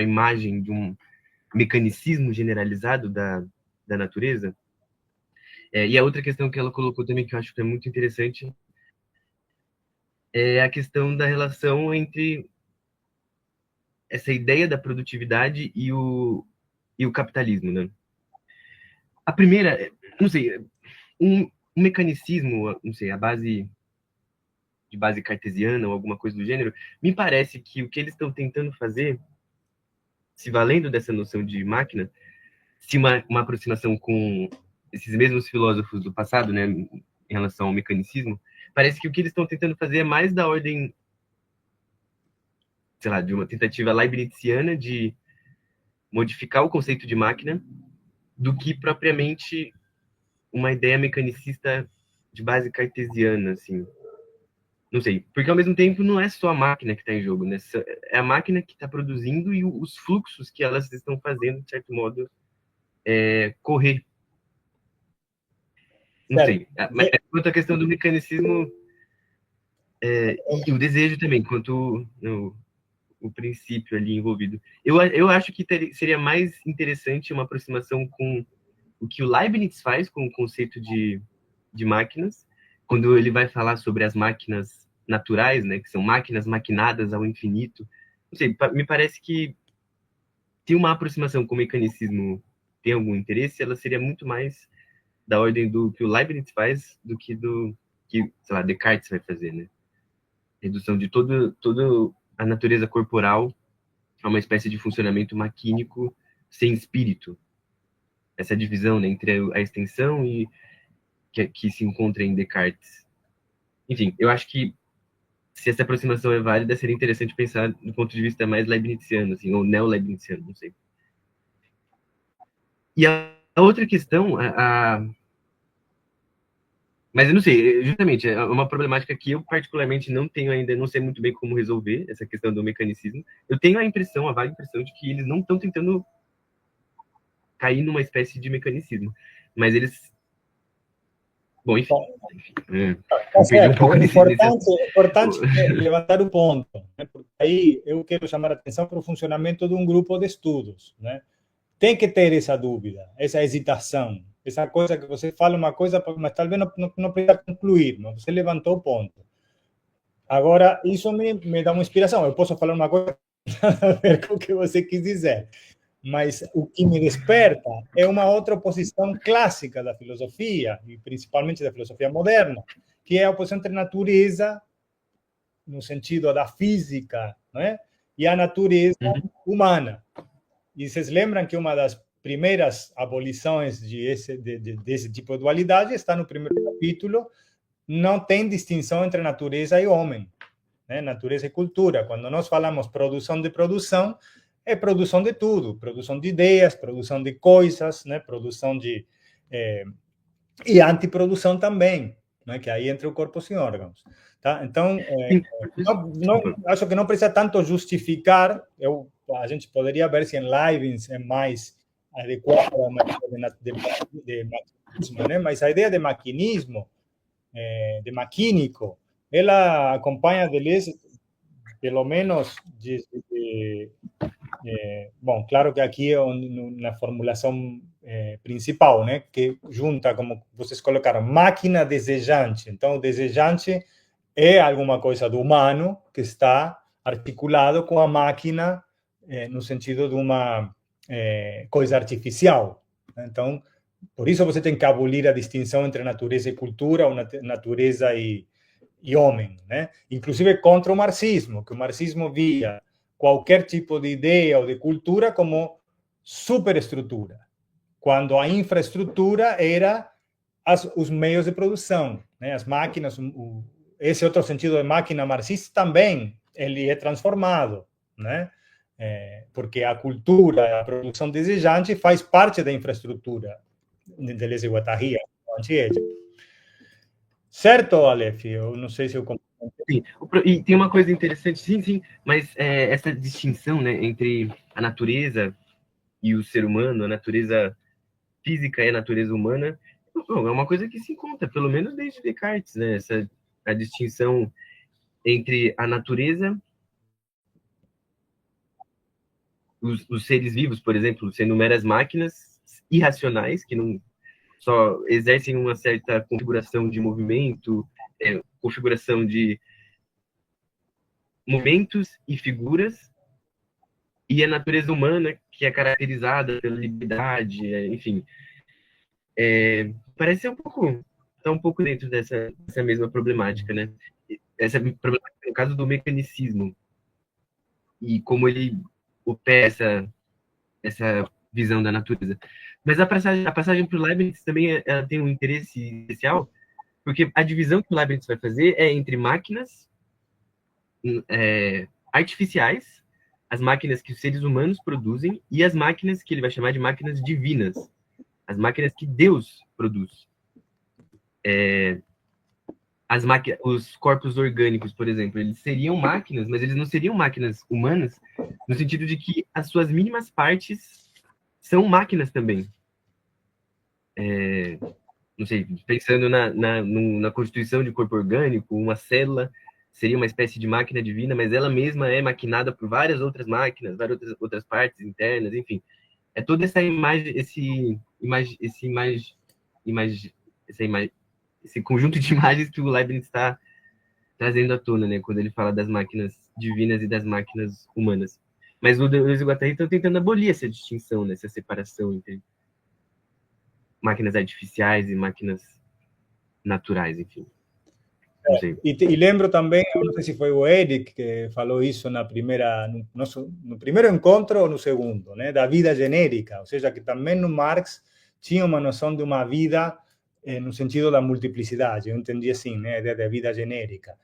imagem, de um mecanicismo generalizado da natureza? E a outra questão que ela colocou também, que eu acho que é muito interessante, é a questão da relação entre essa ideia da produtividade e o capitalismo, né? A primeira, não sei, um mecanicismo, não sei, de base cartesiana ou alguma coisa do gênero, me parece que o que eles estão tentando fazer, se valendo dessa noção de máquina, se uma aproximação com esses mesmos filósofos do passado, né, em relação ao mecanicismo, parece que o que eles estão tentando fazer é mais da ordem, sei lá, de uma tentativa leibniziana de modificar o conceito de máquina do que propriamente uma ideia mecanicista de base cartesiana, assim. Não sei, porque ao mesmo tempo não é só a máquina que está em jogo, né? É a máquina que está produzindo e os fluxos que elas estão fazendo, de certo modo, correr. Não sei. Mas quanto à questão do mecanicismo e o desejo também, quanto o princípio ali envolvido. Eu acho que seria mais interessante uma aproximação com o que o Leibniz faz com o conceito de máquinas, quando ele vai falar sobre as máquinas naturais, né, que são máquinas maquinadas ao infinito. Não sei, me parece que se uma aproximação com o mecanicismo tem algum interesse, ela seria muito mais da ordem do que o Leibniz faz do que que, sei lá, Descartes vai fazer, né? Redução de toda a natureza corporal a uma espécie de funcionamento maquínico sem espírito. Essa divisão, né, entre a extensão e que se encontra em Descartes. Enfim, eu acho que se essa aproximação é válida, seria interessante pensar do ponto de vista mais leibniziano, assim, ou neo-leibniziano, não sei. E a outra questão, mas eu não sei, justamente, é uma problemática que eu particularmente não tenho ainda, não sei muito bem como resolver, essa questão do mecanicismo. Eu tenho a vaga impressão de que eles não estão tentando cair numa espécie de mecanicismo, mas eles... Bom, enfim. Importante levantar o ponto, né? Porque aí eu quero chamar a atenção para o funcionamento de um grupo de estudos, né? Tem que ter essa dúvida, essa hesitação, essa coisa que você fala uma coisa, mas talvez não precisa concluir, mas você levantou o ponto. Agora, isso me dá uma inspiração. Eu posso falar uma coisa a ver com o que você quis dizer, mas o que me desperta é uma outra oposição clássica da filosofia, e principalmente da filosofia moderna, que é a oposição entre natureza, no sentido da física, né, e a natureza humana. E vocês lembram que uma das primeiras abolições desse tipo de dualidade está no primeiro capítulo, não tem distinção entre natureza e homem, né? Natureza e cultura. Quando nós falamos produção de produção, é produção de tudo, produção de ideias, produção de coisas, né? Produção de... e antiprodução também, né? Que aí entra o corpo sem órgãos. Tá? Então, acho que não precisa tanto justificar, a gente poderia ver se em Leibniz é mais adequado a uma ideia de maquinismo, né? Mas a ideia de maquinismo, de maquínico, ela acompanha Deleuze, pelo menos, bom, claro que aqui é na formulação principal, né? Que junta, como vocês colocaram, máquina desejante. Então, o desejante é alguma coisa do humano que está articulado com a máquina no sentido de uma coisa artificial. Então, por isso você tem que abolir a distinção entre natureza e cultura, ou natureza e homem, né? Inclusive contra o marxismo, que o marxismo via qualquer tipo de ideia ou de cultura como superestrutura, quando a infraestrutura era os meios de produção, né? As máquinas, esse outro sentido de máquina marxista também, ele é transformado, né? Porque a cultura, a produção desejante faz parte da infraestrutura de Deleuze e Guattari, antiética. Certo, Aleph? Eu não sei se eu... Sim, e tem uma coisa interessante, sim, mas essa distinção, né, entre a natureza e o ser humano, a natureza física e a natureza humana, é uma coisa que se encontra, pelo menos desde Descartes, né, a distinção entre a natureza, os seres vivos, por exemplo, sendo meras máquinas irracionais, que não só exercem uma certa configuração de movimento, configuração de momentos e figuras, e a natureza humana, que é caracterizada pela liberdade, enfim. Parece ser tá um pouco dentro dessa mesma problemática, né? Essa problemática, no caso do mecanicismo, e como ele opera essa visão da natureza. Mas a passagem para o Leibniz também ela tem um interesse especial, porque a divisão que o Leibniz vai fazer é entre máquinas artificiais, as máquinas que os seres humanos produzem, e as máquinas que ele vai chamar de máquinas divinas, as máquinas que Deus produz. Os corpos orgânicos, por exemplo, eles seriam máquinas, mas eles não seriam máquinas humanas, no sentido de que as suas mínimas partes são máquinas também. Não sei, pensando na constituição de corpo orgânico, uma célula seria uma espécie de máquina divina, mas ela mesma é maquinada por várias outras máquinas, várias outras partes internas, enfim. É toda essa imagem, esse conjunto de imagens que o Leibniz está trazendo à tona, né, quando ele fala das máquinas divinas e das máquinas humanas. Mas o Deleuze e o Guattari estão tentando abolir essa distinção, né, essa separação entre máquinas artificiais e máquinas naturais, enfim. E lembro também, não sei se foi o Eric que falou isso no primeiro encontro ou no segundo, né, da vida genérica, ou seja, que também no Marx tinha uma noção de uma vida no sentido da multiplicidade, eu entendi assim, né, a ideia da vida genérica.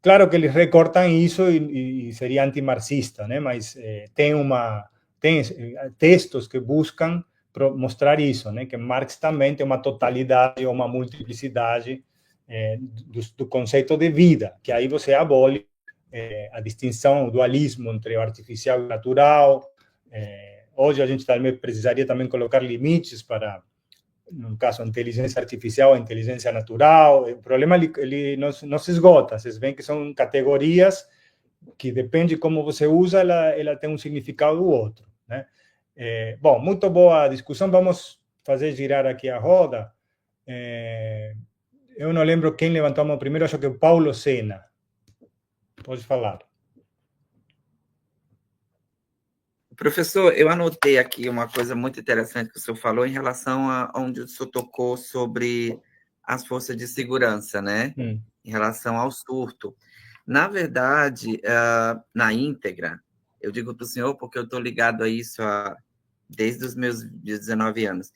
Claro que eles recortam isso e seria antimarxista, né, mas tem textos que buscam mostrar isso, né, que Marx também tem uma totalidade ou uma multiplicidade do conceito de vida, que aí você abole a distinção, o dualismo entre o artificial e o natural. Hoje a gente também precisaria também colocar limites para, no caso, a inteligência artificial, a inteligência natural. O problema ele não se esgota. Vocês veem que são categorias que depende de como você usa, ela tem um significado ou outro, né? Bom, muito boa a discussão. Vamos fazer girar aqui a roda. Eu não lembro quem levantou a mão primeiro, acho que é o Paulo Sena. Pode falar. Professor, eu anotei aqui uma coisa muito interessante que o senhor falou em relação a onde o senhor tocou sobre as forças de segurança, né? Em relação ao surto. Na verdade, na íntegra, eu digo para o senhor porque eu estou ligado a isso desde os meus 19 anos.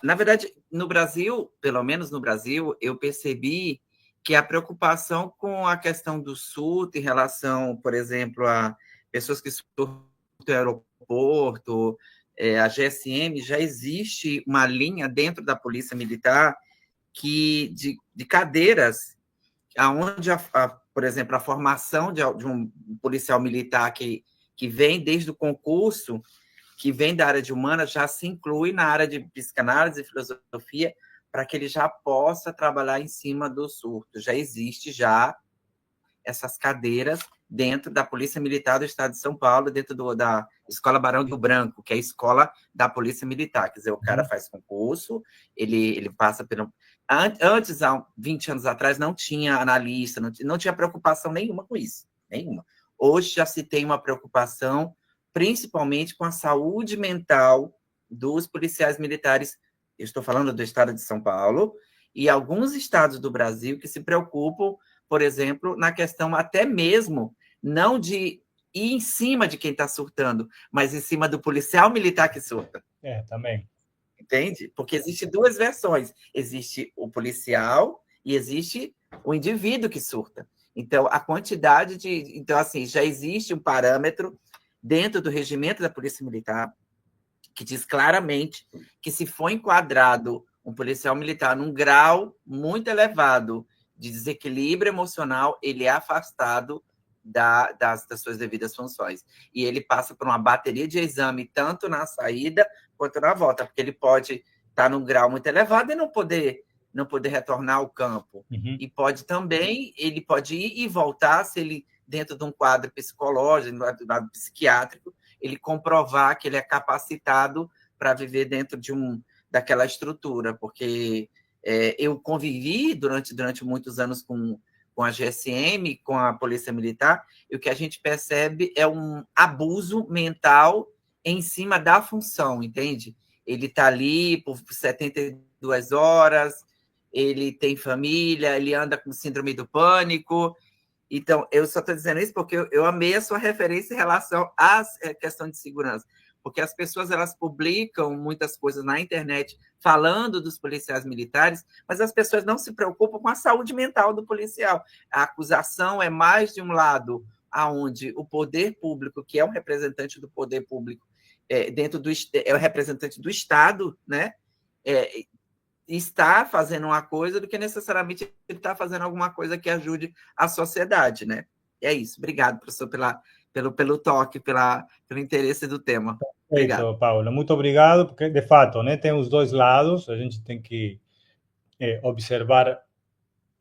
Na verdade, no Brasil, pelo menos no Brasil, eu percebi que a preocupação com a questão do surto em relação, por exemplo, a pessoas que surtam no aeroporto, a GSM, já existe uma linha dentro da Polícia Militar de cadeiras, onde, por exemplo, a formação de um policial militar que vem desde o concurso, que vem da área de humanas, já se inclui na área de psicanálise e filosofia, para que ele já possa trabalhar em cima do surto. Já existe essas cadeiras dentro da Polícia Militar do Estado de São Paulo, dentro da Escola Barão do Branco, que é a escola da Polícia Militar. Quer dizer, o cara faz concurso, ele passa pelo... Antes, há 20 anos atrás, não tinha analista, não tinha preocupação nenhuma com isso, nenhuma. Hoje já se tem uma preocupação, principalmente com a saúde mental dos policiais militares. Eu estou falando do estado de São Paulo e alguns estados do Brasil que se preocupam, por exemplo, na questão até mesmo não de ir em cima de quem está surtando, mas em cima do policial militar que surta. Também. entende? Porque existem duas versões. Existe o policial e existe o indivíduo que surta. Então, a quantidade de... Então, assim, já existe um parâmetro dentro do regimento da Polícia Militar que diz claramente que se for enquadrado um policial militar num grau muito elevado de desequilíbrio emocional, ele é afastado das suas devidas funções. E ele passa por uma bateria de exame, tanto na saída quanto na volta, porque ele pode estar num grau muito elevado e não poder retornar ao campo. Uhum. E pode também, ele pode ir e voltar, se ele, dentro de um quadro psicológico, do lado psiquiátrico, ele comprovar que ele é capacitado para viver dentro daquela estrutura, porque eu convivi durante muitos anos com a GSM, com a Polícia Militar, e o que a gente percebe é um abuso mental em cima da função, entende? Ele está ali por 72 horas, ele tem família, ele anda com síndrome do pânico. Então, eu só estou dizendo isso porque eu amei a sua referência em relação à questão de segurança, porque as pessoas elas publicam muitas coisas na internet falando dos policiais militares, mas as pessoas não se preocupam com a saúde mental do policial. A acusação é mais de um lado, aonde o poder público, que é um representante do poder público, é o representante do Estado, né? Está fazendo uma coisa do que necessariamente ele está fazendo alguma coisa que ajude a sociedade, né? É isso. Obrigado, professor, pelo toque, pelo interesse do tema. Perfeito, Paulo. Muito obrigado, porque, de fato, né, tem os dois lados. A gente tem que observar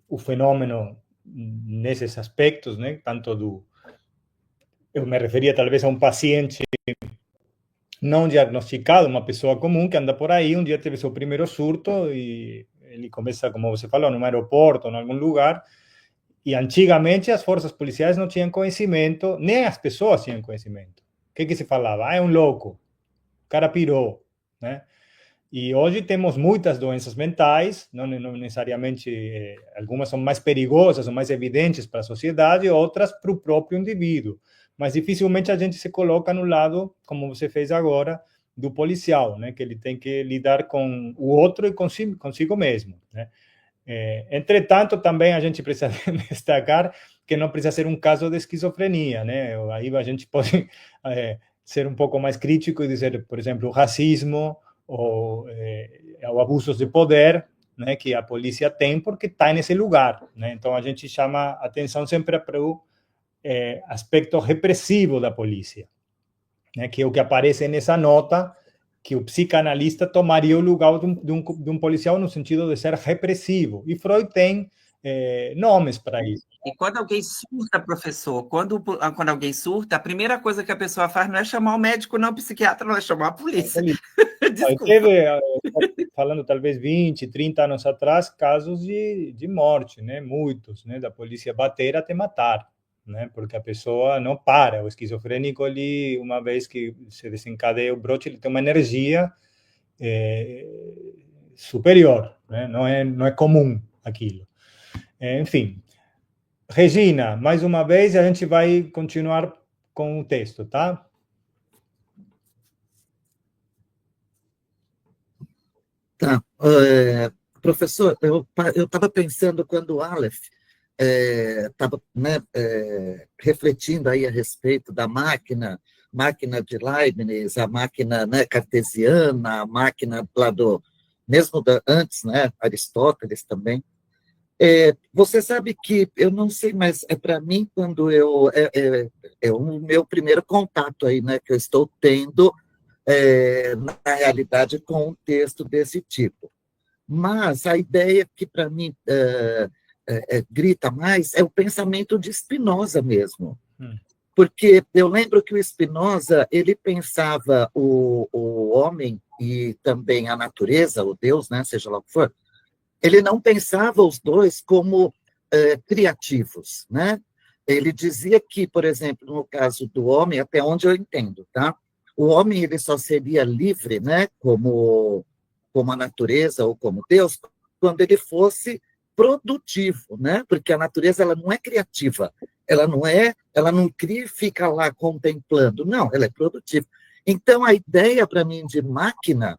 o fenômeno nesses aspectos, né? Tanto eu me referia talvez a um paciente não diagnosticado, uma pessoa comum que anda por aí, um dia teve seu primeiro surto e ele começa, como você falou, num aeroporto, em algum lugar, e antigamente as forças policiais não tinham conhecimento, nem as pessoas tinham conhecimento. O que se falava? É um louco, o cara pirou, né? E hoje temos muitas doenças mentais, não necessariamente, algumas são mais perigosas, são mais evidentes para a sociedade, outras para o próprio indivíduo. Mas dificilmente a gente se coloca no lado, como você fez agora, do policial, né? Que ele tem que lidar com o outro e consigo mesmo, né? Entretanto, também a gente precisa destacar que não precisa ser um caso de esquizofrenia, né? Aí a gente pode ser um pouco mais crítico e dizer, por exemplo, o racismo ou abusos de poder, né? Que a polícia tem porque está nesse lugar, né? Então a gente chama atenção sempre para o aspecto repressivo da polícia, né, que é o que aparece nessa nota, que o psicanalista tomaria o lugar de um policial no sentido de ser repressivo. E Freud tem nomes para isso. E quando alguém surta, professor, quando alguém surta, a primeira coisa que a pessoa faz não é chamar o médico, não o psiquiatra, não é chamar a polícia. Teve, falando talvez 20, 30 anos atrás, casos de morte, né, muitos, né, da polícia bater até matar, né? Porque a pessoa não para. O esquizofrênico, ele, uma vez que se desencadeia o brote, ele tem uma energia superior, né? Não é comum aquilo. Enfim. Regina, mais uma vez, a gente vai continuar com o texto, tá? Tá. Professor, eu estava pensando quando o Aleph estava refletindo aí a respeito da máquina de Leibniz, a máquina, né, cartesiana, a máquina lá mesmo antes, né, Aristóteles também. Você sabe que, eu não sei, mas para mim, quando é o meu primeiro contato aí, né, que eu estou tendo, na realidade, com um texto desse tipo. Mas a ideia que, para mim, grita mais é o pensamento de Spinoza mesmo. Porque eu lembro que o Spinoza, ele pensava o homem e também a natureza, o Deus, né, seja lá o que for, ele não pensava os dois como criativos, né? Ele dizia que, por exemplo, no caso do homem, até onde eu entendo, tá? O homem, ele só seria livre, né, como a natureza ou como Deus, quando ele fosse produtivo, né? Porque a natureza, ela não é criativa, ela não cria e fica lá contemplando, não, ela é produtiva. Então, a ideia, para mim, de máquina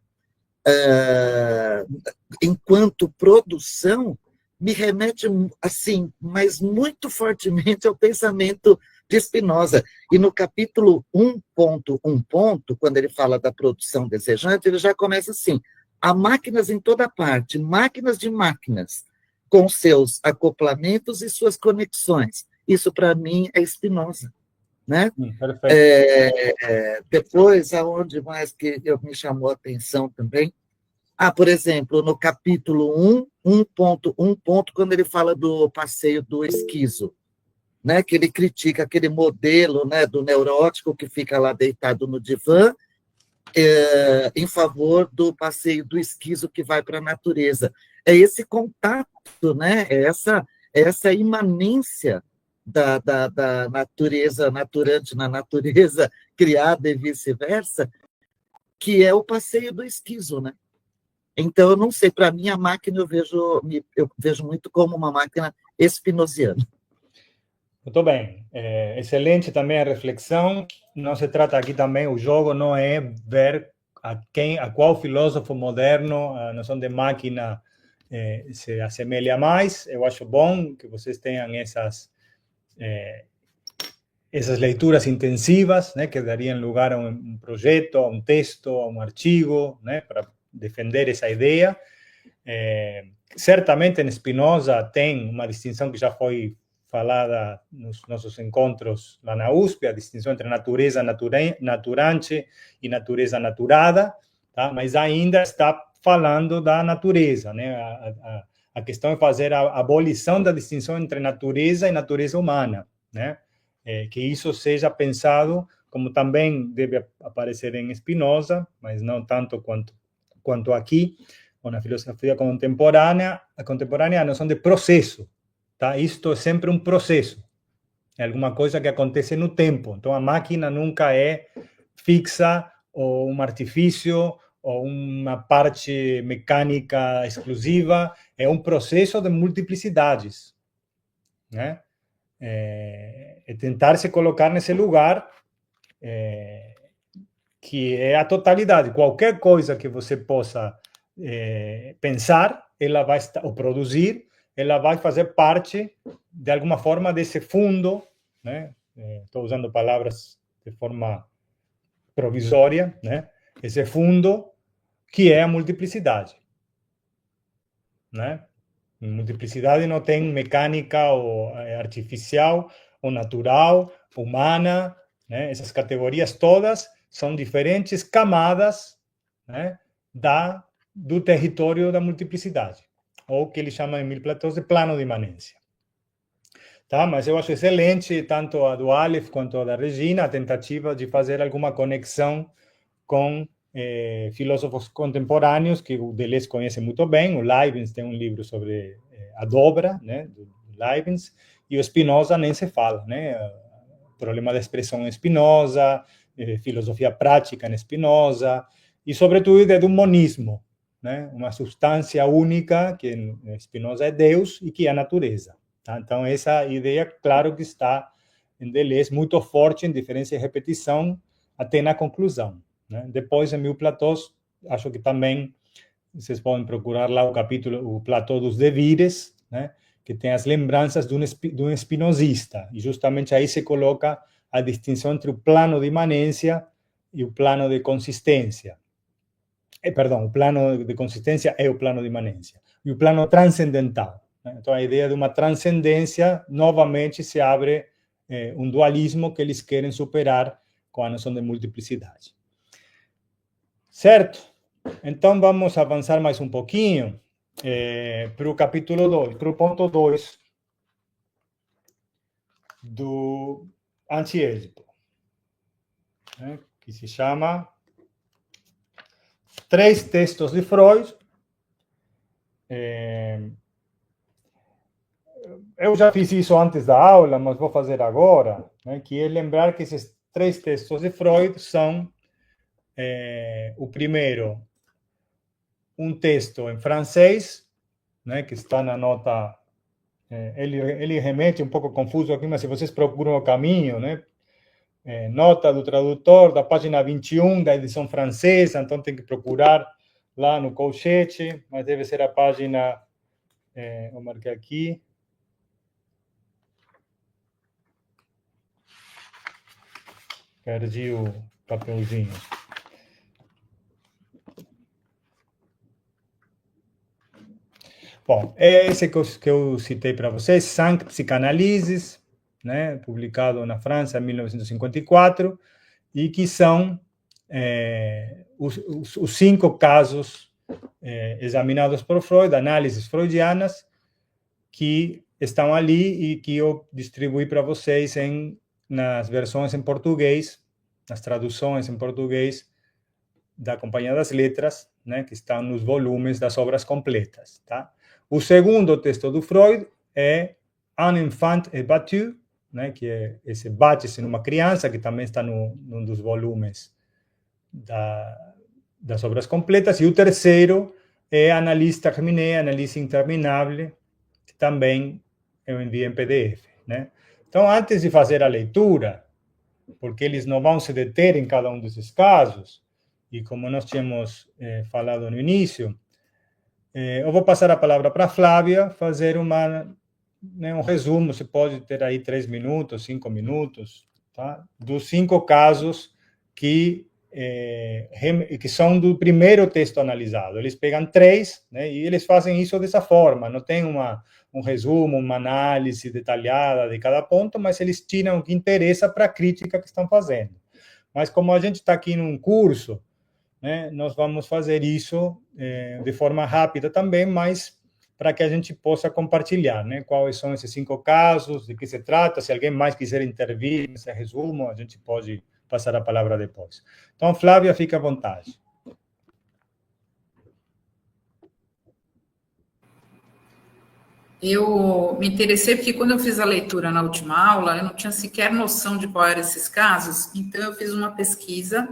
enquanto produção, me remete, assim, mas muito fortemente ao pensamento de Spinoza. E no capítulo 1.1, quando ele fala da produção desejante, ele já começa assim: há máquinas em toda parte, máquinas de máquinas, com seus acoplamentos e suas conexões. Isso, para mim, é Spinoza. Né? Depois, aonde mais que me chamou a atenção também? Por exemplo, no capítulo 1.1, quando ele fala do passeio do esquizo, né? Que ele critica aquele modelo, né, do neurótico que fica lá deitado no divã, em favor do passeio do esquizo que vai para a natureza. É esse contato, né? É essa imanência da natureza naturante na natureza criada e vice-versa, que é o passeio do esquizo, né? Então, eu não sei, para mim, a máquina eu vejo muito como uma máquina spinoziana. Muito bem. Excelente também a reflexão. Não se trata aqui também, o jogo não é ver a qual filósofo moderno a noção de máquina se assemelha mais. Eu acho bom que vocês tenham essas leituras intensivas, né, que dariam lugar a um projeto, a um texto, a um artigo, né, para defender essa ideia. Certamente em Spinoza tem uma distinção que já foi falada nos nossos encontros lá na USP, a distinção entre natureza naturante e natureza naturada, tá? Mas ainda está falando da natureza, né? A questão é fazer a abolição da distinção entre natureza e natureza humana, né? Que isso seja pensado, como também deve aparecer em Spinoza, mas não tanto quanto aqui, ou na filosofia contemporânea, a noção de processo. Tá? Isto é sempre um processo, é alguma coisa que acontece no tempo. Então, a máquina nunca é fixa, ou um artifício, ou uma parte mecânica exclusiva. É um processo de multiplicidades, né? É tentar se colocar nesse lugar que é a totalidade. Qualquer coisa que você possa pensar, ela vai ou produzir, ela vai fazer parte, de alguma forma, desse fundo, né? Estou usando palavras de forma provisória, né? Esse fundo que é a multiplicidade, né? Multiplicidade não tem mecânica ou artificial, ou natural, humana, né? Essas categorias todas são diferentes camadas, né, do território da multiplicidade, ou que ele chama, Emile Platós, de plano de imanência. Tá? Mas eu acho excelente, tanto a do Aleph quanto a da Regina, a tentativa de fazer alguma conexão com filósofos contemporâneos, que o Deleuze conhece muito bem. O Leibniz tem um livro sobre a dobra, né, do Leibniz, e o Spinoza nem se fala, né? O problema da expressão em Spinoza, filosofia prática em Spinoza, e, sobretudo, a ideia do monismo, né? Uma substância única, que em Spinoza é Deus, e que é a natureza. Tá? Então, essa ideia, claro que está em Deleuze, muito forte em diferença e repetição, até na conclusão, né? Depois, em Emile Platós, acho que também vocês podem procurar lá o capítulo, o Platão dos Devires, né? Que tem as lembranças de um espinosista, e justamente aí se coloca a distinção entre o plano de imanência e o plano de consistência. Perdão, o plano de consistência é o plano de imanência. E o plano transcendental. Né? Então, a ideia de uma transcendência, novamente, se abre um dualismo que eles querem superar com a noção de multiplicidade. Certo? Então, vamos avançar mais um pouquinho para o capítulo 2, para o ponto 2 do Anti-Édipo, né? Que se chama 3 textos de Freud. Eu já fiz isso antes da aula, mas vou fazer agora, né? Que é lembrar que esses 3 textos de Freud são o primeiro, um texto em francês, né, que está na nota, ele remete um pouco confuso aqui, mas se vocês procuram o caminho, né, nota do tradutor, da página 21 da edição francesa, então tem que procurar lá no colchete, mas deve ser a página, eu marquei aqui. Perdi o papelzinho. Bom, esse que eu citei para vocês, Cinq Psychanalyses, né, publicado na França em 1954, e que são os 5 casos examinados por Freud, análises freudianas, que estão ali e que eu distribuí para vocês nas versões em português, nas traduções em português da Companhia das Letras, né, que estão nos volumes das obras completas, tá? O segundo texto do Freud é Un enfant est battu, né, que é esse bate-se numa criança, que também está num dos volumes das obras completas. E o terceiro é Analyse terminée, Analyse interminável, que também eu envio em PDF, né? Então, antes de fazer a leitura, porque eles não vão se deter em cada um desses casos, e como nós tínhamos falado no início, eu vou passar a palavra para a Flávia, fazer um resumo, você pode ter aí 3 minutos, 5 minutos, tá? Dos 5 casos que são do primeiro texto analisado. Eles pegam 3, né, e eles fazem isso dessa forma, não tem um resumo, uma análise detalhada de cada ponto, mas eles tiram o que interessa para a crítica que estão fazendo. Mas como a gente está aqui num curso, né, nós vamos fazer isso de forma rápida também, mas para que a gente possa compartilhar, né, quais são esses 5 casos, de que se trata. Se alguém mais quiser intervir nesse resumo, a gente pode passar a palavra depois. Então, Flávia, fica à vontade. Eu me interessei porque quando eu fiz a leitura na última aula, eu não tinha sequer noção de quais eram esses casos, então eu fiz uma pesquisa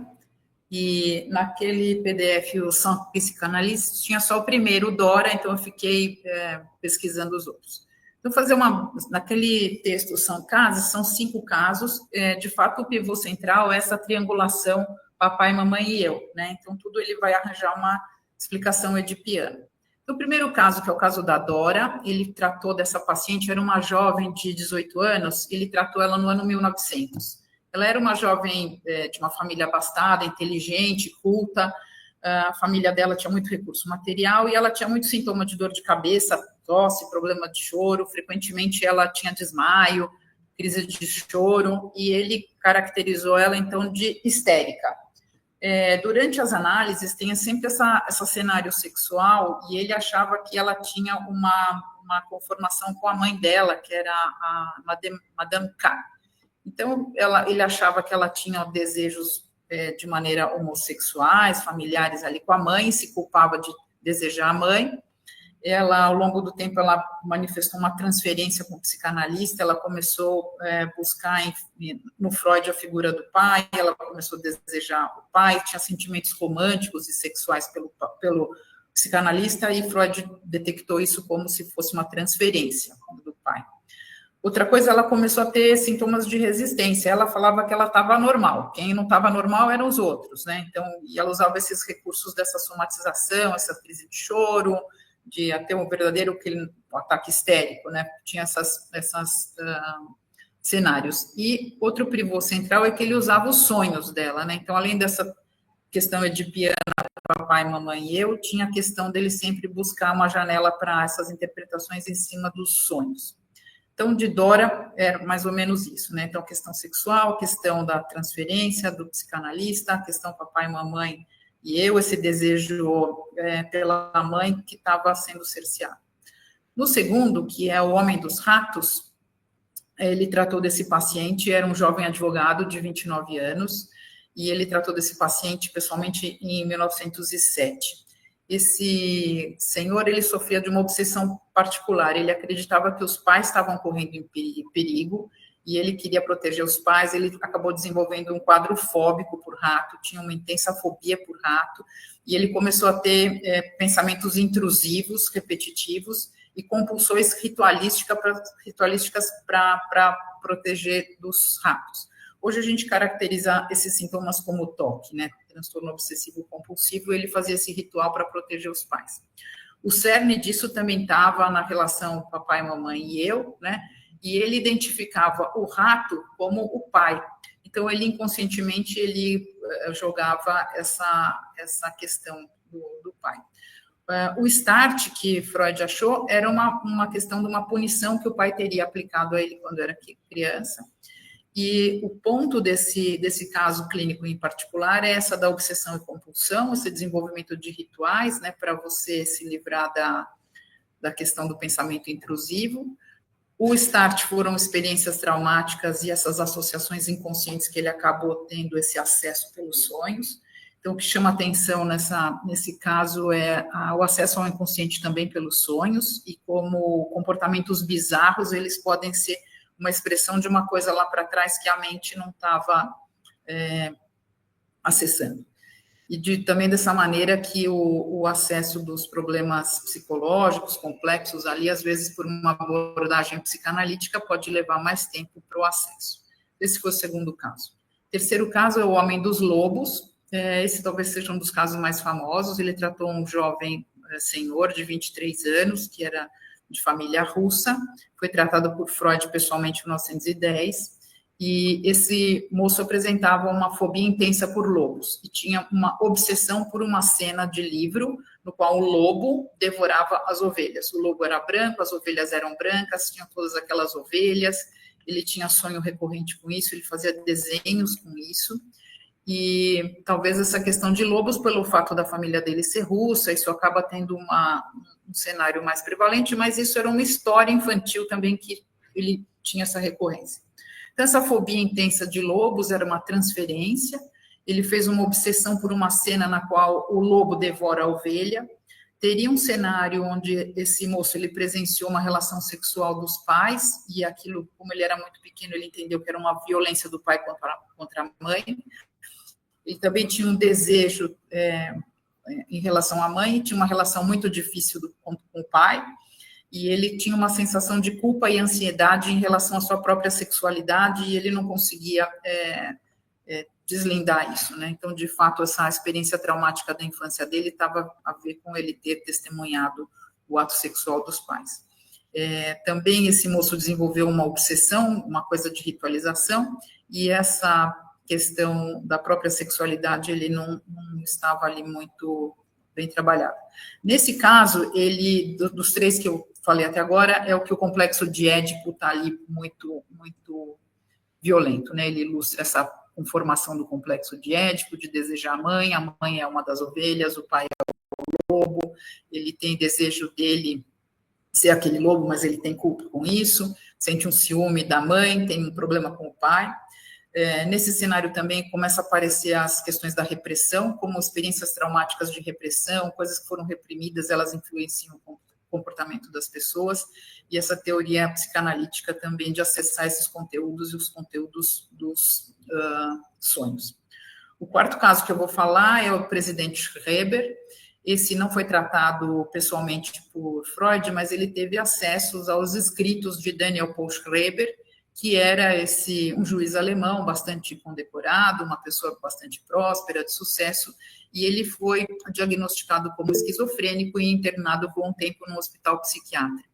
e naquele PDF, o Cinq Psychanalyses, tinha só o primeiro, o Dora, então eu fiquei pesquisando os outros. Então, naquele texto são 5 casos, de fato o pivô central é essa triangulação papai, mamãe e eu, né? Então, tudo ele vai arranjar uma explicação edipiana. O primeiro caso, que é o caso da Dora, ele tratou dessa paciente, era uma jovem de 18 anos, ele tratou ela no ano 1900. Ela era uma jovem de uma família abastada, inteligente, culta, a família dela tinha muito recurso material e ela tinha muito sintoma de dor de cabeça, tosse, problema de choro, frequentemente ela tinha desmaio, crise de choro, e ele caracterizou ela, então, de histérica. Durante as análises, tem sempre esse cenário sexual, e ele achava que ela tinha uma conformação com a mãe dela, que era a Madame K. Então, ele achava que ela tinha desejos de maneira homossexuais, familiares ali com a mãe, se culpava de desejar a mãe. Ela, ao longo do tempo, ela manifestou uma transferência com o psicanalista, ela começou a buscar no Freud a figura do pai, ela começou a desejar o pai, tinha sentimentos românticos e sexuais pelo psicanalista, e Freud detectou isso como se fosse uma transferência do pai. Outra coisa, ela começou a ter sintomas de resistência. Ela falava que ela estava normal. Quem não estava normal eram os outros, né? Então, e ela usava esses recursos dessa somatização, essa crise de choro, de até um verdadeiro ataque histérico, né? Tinha esses cenários. E outro pivô central é que ele usava os sonhos dela, né? Então, além dessa questão edipiana, papai, mamãe e eu, tinha a questão dele sempre buscar uma janela para essas interpretações em cima dos sonhos. Então, de Dora, era mais ou menos isso, né? Então, a questão sexual, a questão da transferência do psicanalista, a questão papai, mamãe e eu, esse desejo pela mãe que estava sendo cerceado. No segundo, que é o Homem dos Ratos, ele tratou desse paciente, era um jovem advogado de 29 anos, e ele tratou desse paciente pessoalmente em 1907. Esse senhor, ele sofria de uma obsessão particular, ele acreditava que os pais estavam correndo em perigo, e ele queria proteger os pais, ele acabou desenvolvendo um quadro fóbico por rato, tinha uma intensa fobia por rato, e ele começou a ter pensamentos intrusivos, repetitivos, e compulsões ritualísticas para proteger dos ratos. Hoje a gente caracteriza esses sintomas como TOC, né? transtorno obsessivo-compulsivo, ele fazia esse ritual para proteger os pais. O cerne disso também estava na relação papai, mamãe e eu, né? E ele identificava o rato como o pai. Então, ele inconscientemente ele jogava essa questão do pai. O start que Freud achou era uma questão de uma punição que o pai teria aplicado a ele quando era criança. E o ponto desse caso clínico em particular é essa da obsessão e compulsão, esse desenvolvimento de rituais, né, para você se livrar da questão do pensamento intrusivo. O start foram experiências traumáticas e essas associações inconscientes que ele acabou tendo esse acesso pelos sonhos. Então, o que chama atenção nesse caso é o acesso ao inconsciente também pelos sonhos, e como comportamentos bizarros, eles podem ser uma expressão de uma coisa lá para trás que a mente não estava acessando. E também dessa maneira que o acesso dos problemas psicológicos complexos ali, às vezes por uma abordagem psicanalítica, pode levar mais tempo para o acesso. Esse foi o segundo caso. O terceiro caso é o Homem dos Lobos. Esse talvez seja um dos casos mais famosos. Ele tratou um jovem senhor de 23 anos, que era de família russa, foi tratado por Freud pessoalmente em 1910, e esse moço apresentava uma fobia intensa por lobos, e tinha uma obsessão por uma cena de livro, no qual o lobo devorava as ovelhas. O lobo era branco, as ovelhas eram brancas, tinham todas aquelas ovelhas, ele tinha sonho recorrente com isso, ele fazia desenhos com isso, e talvez essa questão de lobos, pelo fato da família dele ser russa, isso acaba tendo um cenário mais prevalente, mas isso era uma história infantil também que ele tinha essa recorrência. Então, essa fobia intensa de lobos era uma transferência, ele fez uma obsessão por uma cena na qual o lobo devora a ovelha, teria um cenário onde esse moço ele presenciou uma relação sexual dos pais, e aquilo, como ele era muito pequeno, ele entendeu que era uma violência do pai contra a mãe. Ele também tinha um desejo em relação à mãe, tinha uma relação muito difícil com o pai, e ele tinha uma sensação de culpa e ansiedade em relação à sua própria sexualidade, e ele não conseguia deslindar isso, né? Então, de fato, essa experiência traumática da infância dele estava a ver com ele ter testemunhado o ato sexual dos pais. Também esse moço desenvolveu uma obsessão, uma coisa de ritualização, e essa questão da própria sexualidade, ele não estava ali muito bem trabalhado. Nesse caso, dos três que eu falei até agora, é o que o complexo de Édipo está ali muito, muito violento, né? Ele ilustra essa conformação do complexo de Édipo, de desejar a mãe é uma das ovelhas, o pai é o lobo, ele tem desejo dele ser aquele lobo, mas ele tem culpa com isso, sente um ciúme da mãe, tem um problema com o pai. Nesse cenário também começa a aparecer as questões da repressão, como experiências traumáticas de repressão, coisas que foram reprimidas, elas influenciam o comportamento das pessoas, e essa teoria psicanalítica também de acessar esses conteúdos e os conteúdos dos sonhos. O quarto caso que eu vou falar é o presidente Schreber. Esse não foi tratado pessoalmente por Freud, mas ele teve acessos aos escritos de Daniel Paul Schreber, que era um juiz alemão bastante condecorado, uma pessoa bastante próspera, de sucesso, e ele foi diagnosticado como esquizofrênico e internado por um tempo no hospital psiquiátrico.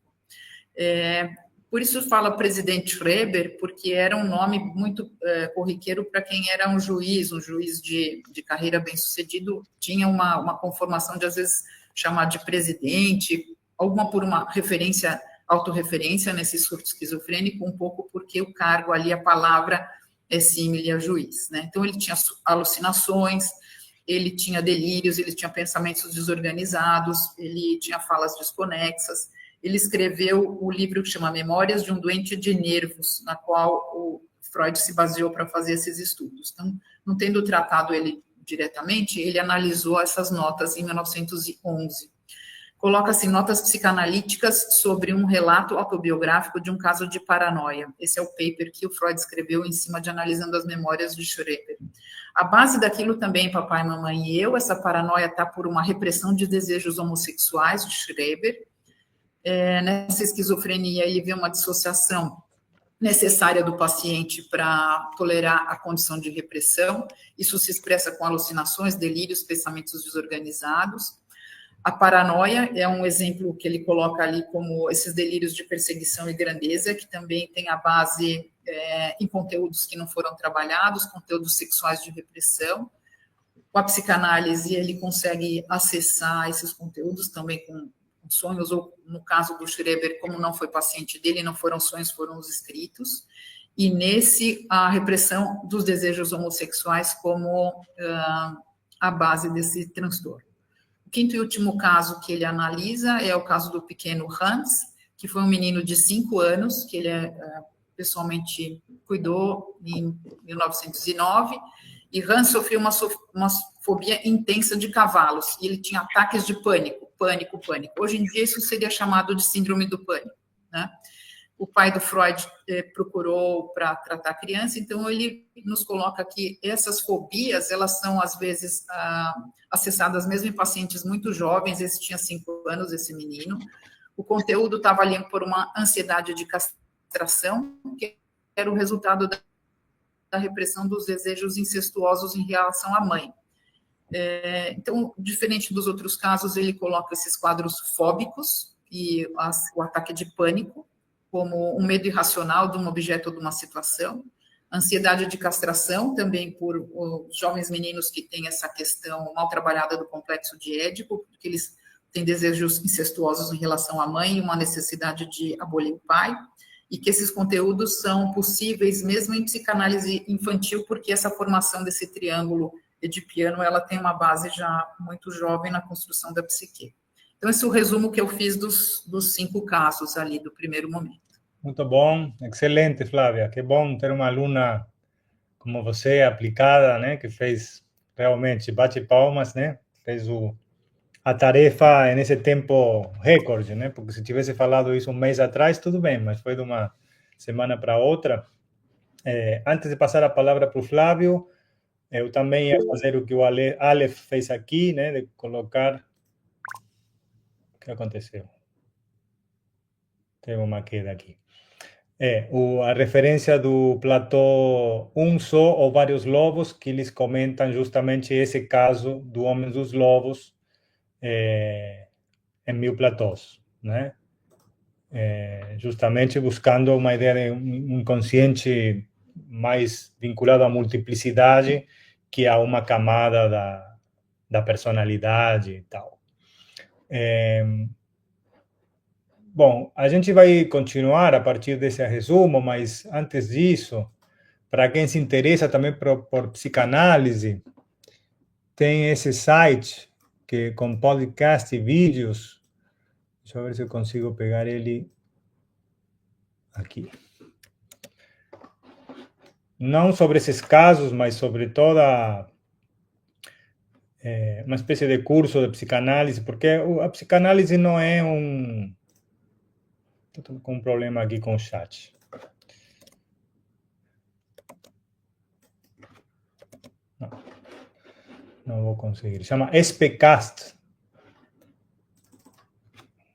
Por isso fala presidente Schreber, porque era um nome muito corriqueiro para quem era um juiz de carreira bem-sucedido, tinha uma conformação de, às vezes, chamar de presidente, alguma por uma referência, autorreferência nesse surto esquizofrênico, um pouco porque o cargo ali, a palavra é símile a juiz, né? Então, ele tinha alucinações, ele tinha delírios, ele tinha pensamentos desorganizados, ele tinha falas desconexas. Ele escreveu o livro que chama Memórias de um Doente de Nervos, na qual o Freud se baseou para fazer esses estudos. Então, não tendo tratado ele diretamente, ele analisou essas notas em 1911. Coloca assim, notas psicanalíticas sobre um relato autobiográfico de um caso de paranoia. Esse é o paper que o Freud escreveu em cima de analisando as memórias de Schreber. A base daquilo também, Papai, Mamãe e Eu, essa paranoia está por uma repressão de desejos homossexuais de Schreber. Nessa esquizofrenia, ele vê uma dissociação necessária do paciente para tolerar a condição de repressão. Isso se expressa com alucinações, delírios, pensamentos desorganizados. A paranoia é um exemplo que ele coloca ali como esses delírios de perseguição e grandeza, que também tem a base em conteúdos que não foram trabalhados, conteúdos sexuais de repressão. Com a psicanálise, ele consegue acessar esses conteúdos também com sonhos, ou no caso do Schreber, como não foi paciente dele, não foram sonhos, foram os escritos. E nesse, a repressão dos desejos homossexuais como a base desse transtorno. O quinto e último caso que ele analisa é o caso do pequeno Hans, que foi um menino de 5 anos, que ele pessoalmente cuidou em 1909, e Hans sofreu uma fobia intensa de cavalos, e ele tinha ataques de pânico. Hoje em dia isso seria chamado de síndrome do pânico, né? O pai do Freud procurou para tratar a criança, então ele nos coloca que essas fobias, elas são às vezes acessadas mesmo em pacientes muito jovens. Esse tinha 5 anos, esse menino. O conteúdo estava ali por uma ansiedade de castração, que era o resultado da repressão dos desejos incestuosos em relação à mãe. Então, diferente dos outros casos, ele coloca esses quadros fóbicos e o ataque de pânico como um medo irracional de um objeto ou de uma situação, ansiedade de castração, também por os jovens meninos que têm essa questão mal trabalhada do complexo de Édipo, porque eles têm desejos incestuosos em relação à mãe e uma necessidade de abolir o pai, e que esses conteúdos são possíveis mesmo em psicanálise infantil, porque essa formação desse triângulo edipiano, ela tem uma base já muito jovem na construção da psique. Então, esse é o resumo que eu fiz dos 5 casos ali do primeiro momento. Muito bom, excelente, Flávia. Que bom ter uma aluna como você, aplicada, né, que fez realmente, bate palmas, né, fez a tarefa nesse tempo recorde, né, porque se tivesse falado isso um mês atrás, tudo bem, mas foi de uma semana para outra. Antes de passar a palavra para o Flávio, eu também ia fazer o que o Aleph fez aqui, né, de colocar... O que aconteceu? Teve uma queda aqui. A referência do Platão, um só ou vários lobos, que eles comentam justamente esse caso do Homem dos Lobos em 1000 Platós, né? Justamente buscando uma ideia de um inconsciente mais vinculado à multiplicidade que a uma camada da personalidade e tal. Bom, a gente vai continuar a partir desse resumo, mas antes disso, para quem se interessa também por psicanálise, tem esse site que com podcast e vídeos. Deixa eu ver se eu consigo pegar ele aqui. Não sobre esses casos, mas sobre toda uma espécie de curso de psicanálise, porque a psicanálise não é um... Estou com um problema aqui com o chat. Não vou conseguir. Chama SPcast.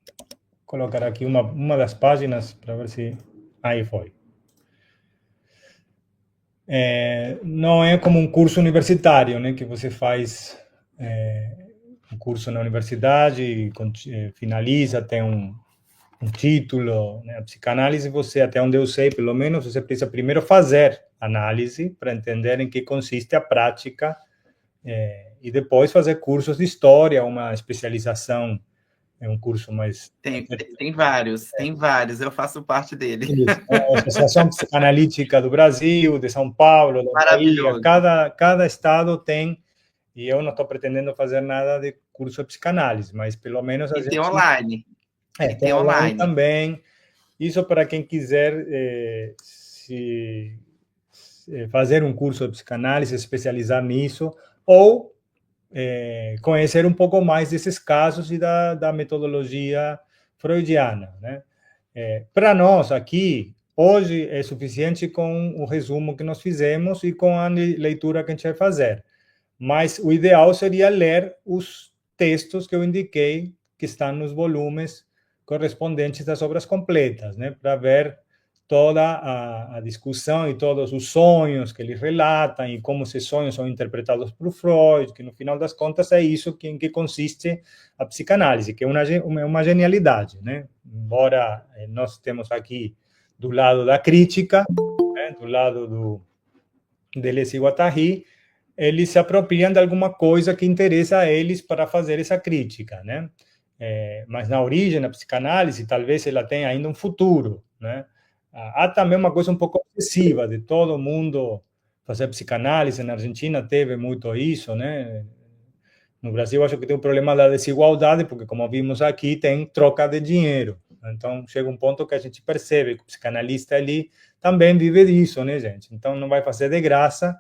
Vou colocar aqui uma das páginas para ver se... Aí foi. Não é como um curso universitário, né, que você faz um curso na universidade e finaliza, tem um título, né? A psicanálise, você, até onde eu sei, pelo menos, você precisa primeiro fazer análise para entender em que consiste a prática e depois fazer cursos de história, uma especialização, um curso mais... Tem vários, eu faço parte dele. A Associação Psicanalítica do Brasil, de São Paulo, da Bahia, cada estado tem, e eu não estou pretendendo fazer nada de curso de psicanálise, mas pelo menos... E tem online. Tem online também. Isso para quem quiser fazer um curso de psicanálise, especializar nisso, ou conhecer um pouco mais desses casos e da metodologia freudiana, né? Para nós aqui, hoje é suficiente com o resumo que nós fizemos e com a leitura que a gente vai fazer. Mas o ideal seria ler os textos que eu indiquei, que estão nos volumes correspondentes das obras completas, né, para ver toda a discussão e todos os sonhos que eles relatam e como esses sonhos são interpretados por Freud, que no final das contas é isso em que consiste a psicanálise, que é uma genialidade, né? Embora nós temos aqui do lado da crítica, né, do lado do Deleuze e Guattari, eles se apropriam de alguma coisa que interessa a eles para fazer essa crítica, né? Mas na origem, a psicanálise, talvez ela tenha ainda um futuro, né? Há também uma coisa um pouco obsessiva de todo mundo fazer psicanálise. Na Argentina teve muito isso, né? No Brasil, acho que tem um problema da desigualdade, porque, como vimos aqui, tem troca de dinheiro. Então, chega um ponto que a gente percebe que o psicanalista ali também vive disso, né, gente? Então, não vai fazer de graça,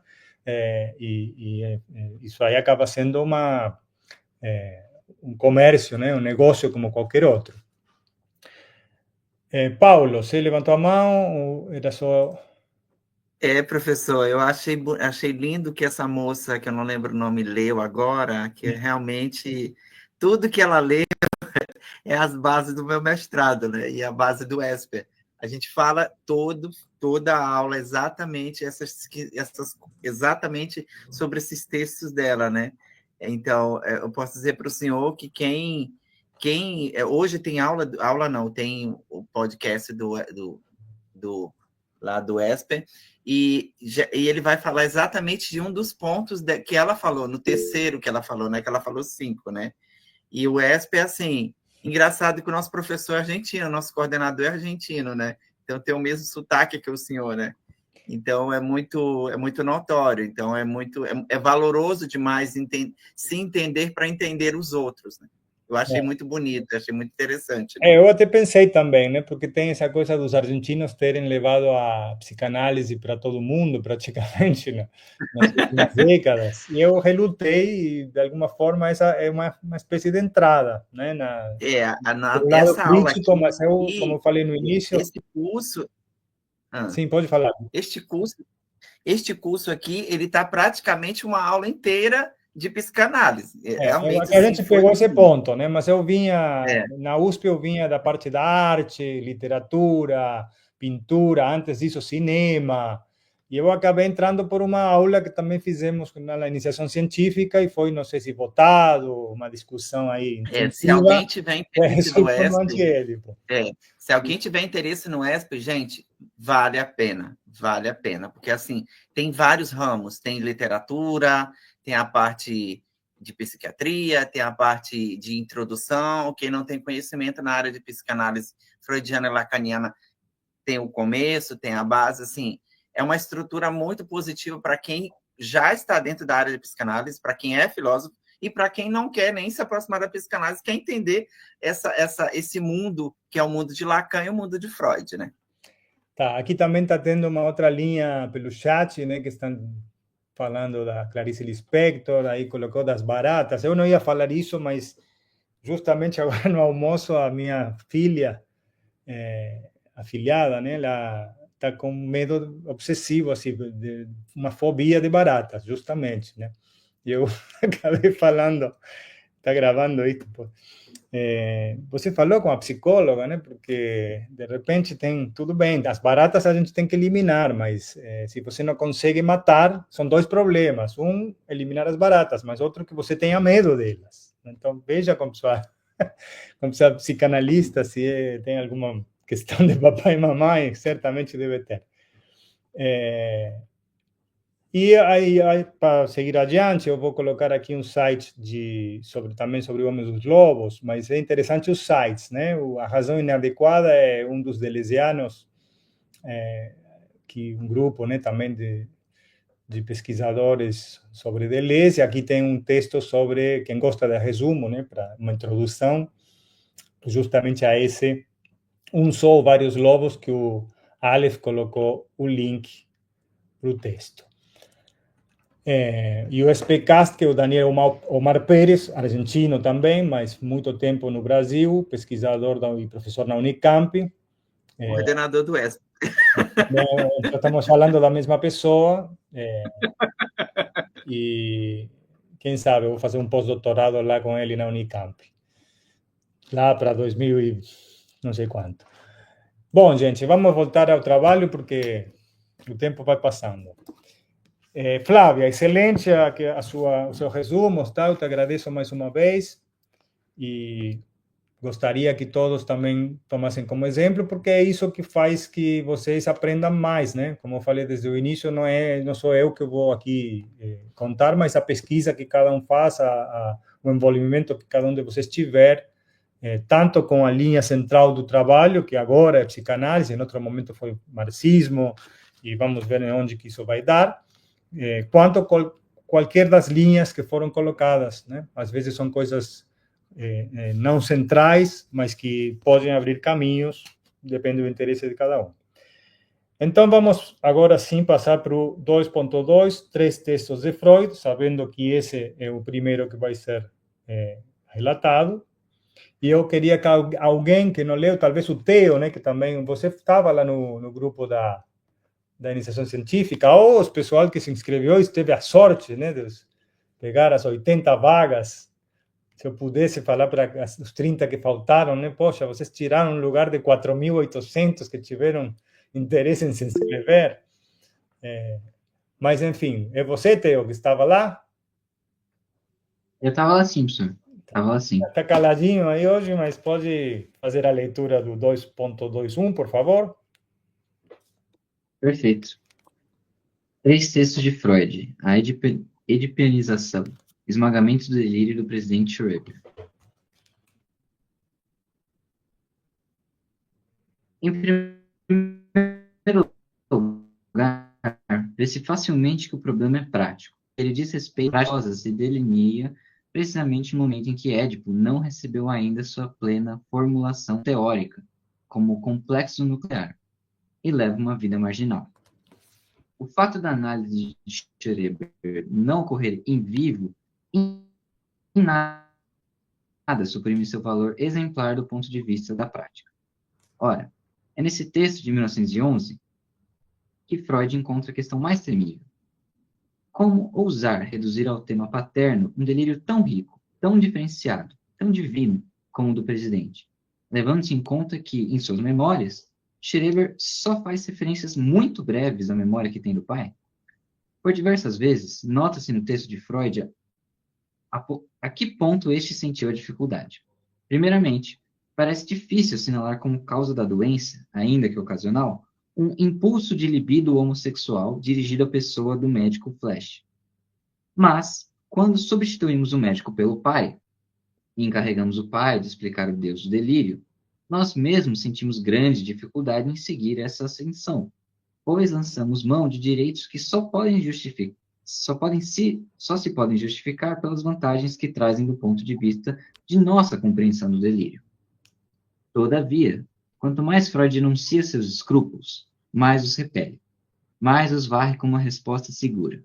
isso aí acaba sendo um comércio, né? Um negócio como qualquer outro. Paulo, você levantou a mão ou era só... Professor, eu achei lindo que essa moça, que eu não lembro o nome, leu agora, que realmente tudo que ela leu é as bases do meu mestrado, né? E a base do ESPER. A gente fala toda a aula exatamente exatamente sobre esses textos dela, né? Então, eu posso dizer para o senhor que quem hoje tem aula não, tem o podcast lá do ESPER, e ele vai falar exatamente de um dos pontos que ela falou, no terceiro que ela falou, né? Que ela falou 5, né? E o ESPER, assim, engraçado que o nosso professor é argentino, nosso coordenador é argentino, né? Então tem o mesmo sotaque que o senhor, né? Então é muito notório, então é valoroso demais se entender para entender os outros, né? Eu achei muito bonito, achei muito interessante. Né? Eu até pensei também, né? Porque tem essa coisa dos argentinos terem levado a psicanálise para todo mundo, praticamente, né? Nas últimas décadas. E eu relutei, e, de alguma forma, essa é uma espécie de entrada, né? Essa aula aqui, mas eu, como eu falei no início... Esse curso... Sim, pode falar. Este curso aqui, ele está praticamente uma aula inteira de psicanálise. Realmente, a gente pegou esse ponto, né? Mas eu vinha, na USP eu vinha da parte da arte, literatura, pintura, antes disso cinema, e eu acabei entrando por uma aula que também fizemos na iniciação científica e foi, não sei se votado, uma discussão aí intensiva. Se alguém tiver interesse no ESPER, se alguém tiver interesse no ESPER, gente, vale a pena, porque assim, tem vários ramos, tem literatura, tem a parte de psiquiatria, tem a parte de introdução, quem não tem conhecimento na área de psicanálise freudiana e lacaniana tem o começo, tem a base, assim, é uma estrutura muito positiva para quem já está dentro da área de psicanálise, para quem é filósofo, e para quem não quer nem se aproximar da psicanálise, quer entender esse mundo, que é o mundo de Lacan e o mundo de Freud, né? Tá, aqui também está tendo uma outra linha pelo chat, né, que estão falando da Clarice Lispector, aí colocou das baratas. Eu não ia falar isso, mas justamente agora no almoço a minha filha, afilhada, né, ela está com medo obsessivo, assim, de uma fobia de baratas, justamente, né? E eu acabei falando, está gravando isso, pô. Você falou com a psicóloga, né? Porque de repente tem tudo bem, as baratas a gente tem que eliminar, mas se você não consegue matar, são dois problemas: um, eliminar as baratas, mas outro que você tenha medo delas. Então veja como sua psicanalista, se tem alguma questão de papai e mamãe, certamente deve ter. E aí, para seguir adiante, eu vou colocar aqui um site também sobre o Homem dos Lobos, mas é interessante os sites, né? A Razão Inadequada é um dos deleuzianos, que um grupo, né, também de pesquisadores sobre Deleuze. Aqui tem um texto sobre, quem gosta de resumo, né, para uma introdução, justamente a esse Um Só ou Vários Lobos, que o Aleph colocou o link para o texto. E o SPCast, que é o Daniel Omar Pérez, argentino também, mas muito tempo no Brasil, pesquisador e professor na Unicamp. Coordenador do ESP. Estamos falando da mesma pessoa. E quem sabe eu vou fazer um pós-doutorado lá com ele na Unicamp. Lá para 2000 e não sei quanto. Bom, gente, vamos voltar ao trabalho porque o tempo vai passando. Flávia, excelente o seu resumo, tá? Eu te agradeço mais uma vez e gostaria que todos também tomassem como exemplo, porque é isso que faz que vocês aprendam mais, né? Como eu falei desde o início, não sou eu que vou aqui contar, mas a pesquisa que cada um faz, o envolvimento que cada um de vocês tiver, tanto com a linha central do trabalho, que agora é psicanálise, em outro momento foi marxismo, e vamos ver onde que isso vai dar, quanto qualquer das linhas que foram colocadas, né? Às vezes são coisas não centrais, mas que podem abrir caminhos, depende do interesse de cada um. Então, vamos agora sim passar para o 2.2, 3 textos de Freud, sabendo que esse é o primeiro que vai ser relatado. E eu queria que alguém que não leu, talvez o Theo, né, que também você estava lá no grupo da iniciação científica, ou os pessoal que se inscreveu e teve a sorte, né, de pegar as 80 vagas. Se eu pudesse falar para os 30 que faltaram, né? Poxa, vocês tiraram um lugar de 4.800 que tiveram interesse em se inscrever. Mas, enfim, é você, Theo, que estava lá? Eu estava lá sim, professor. Estava lá sim. Está caladinho aí hoje, mas pode fazer a leitura do 2.21, por favor? Perfeito. 3 textos de Freud. A edipianização. Esmagamento do delírio do presidente Schroeder. Em primeiro lugar, vê-se facilmente que o problema é prático. Ele diz respeito às coisas e delineia precisamente no momento em que Édipo não recebeu ainda sua plena formulação teórica, como complexo nuclear, e leva uma vida marginal. O fato da análise de Schroeder não ocorrer em vivo em nada suprime seu valor exemplar do ponto de vista da prática. Ora, é nesse texto de 1911 que Freud encontra a questão mais temível. Como ousar reduzir ao tema paterno um delírio tão rico, tão diferenciado, tão divino como o do presidente, levando-se em conta que, em suas memórias, Schreber só faz referências muito breves à memória que tem do pai? Por diversas vezes, nota-se no texto de Freud a que ponto este sentiu a dificuldade. Primeiramente, parece difícil assinalar como causa da doença, ainda que ocasional, um impulso de libido homossexual dirigido à pessoa do médico Flash. Mas, quando substituímos o médico pelo pai, e encarregamos o pai de explicar o Deus do delírio, nós mesmos sentimos grande dificuldade em seguir essa ascensão, pois lançamos mão de direitos que só se podem justificar pelas vantagens que trazem do ponto de vista de nossa compreensão do delírio. Todavia, quanto mais Freud enuncia seus escrúpulos, mais os repele, mais os varre com uma resposta segura.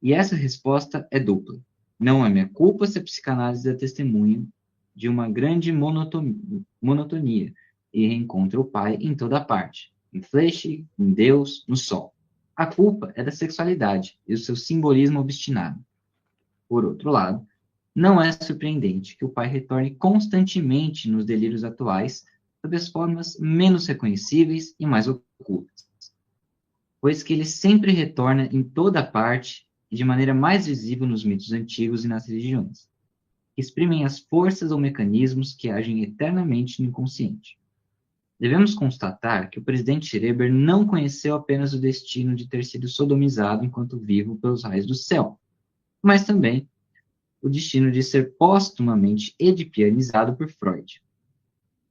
E essa resposta é dupla. Não é minha culpa se a psicanálise é testemunho de uma grande monotonia e reencontra o pai em toda parte, em Flesch, em Deus, no sol. A culpa é da sexualidade e o seu simbolismo obstinado. Por outro lado, não é surpreendente que o pai retorne constantemente nos delírios atuais sob as formas menos reconhecíveis e mais ocultas, pois que ele sempre retorna em toda parte e de maneira mais visível nos mitos antigos e nas religiões, que exprimem as forças ou mecanismos que agem eternamente no inconsciente. Devemos constatar que o presidente Schreber não conheceu apenas o destino de ter sido sodomizado enquanto vivo pelos raios do céu, mas também o destino de ser póstumamente edipianizado por Freud.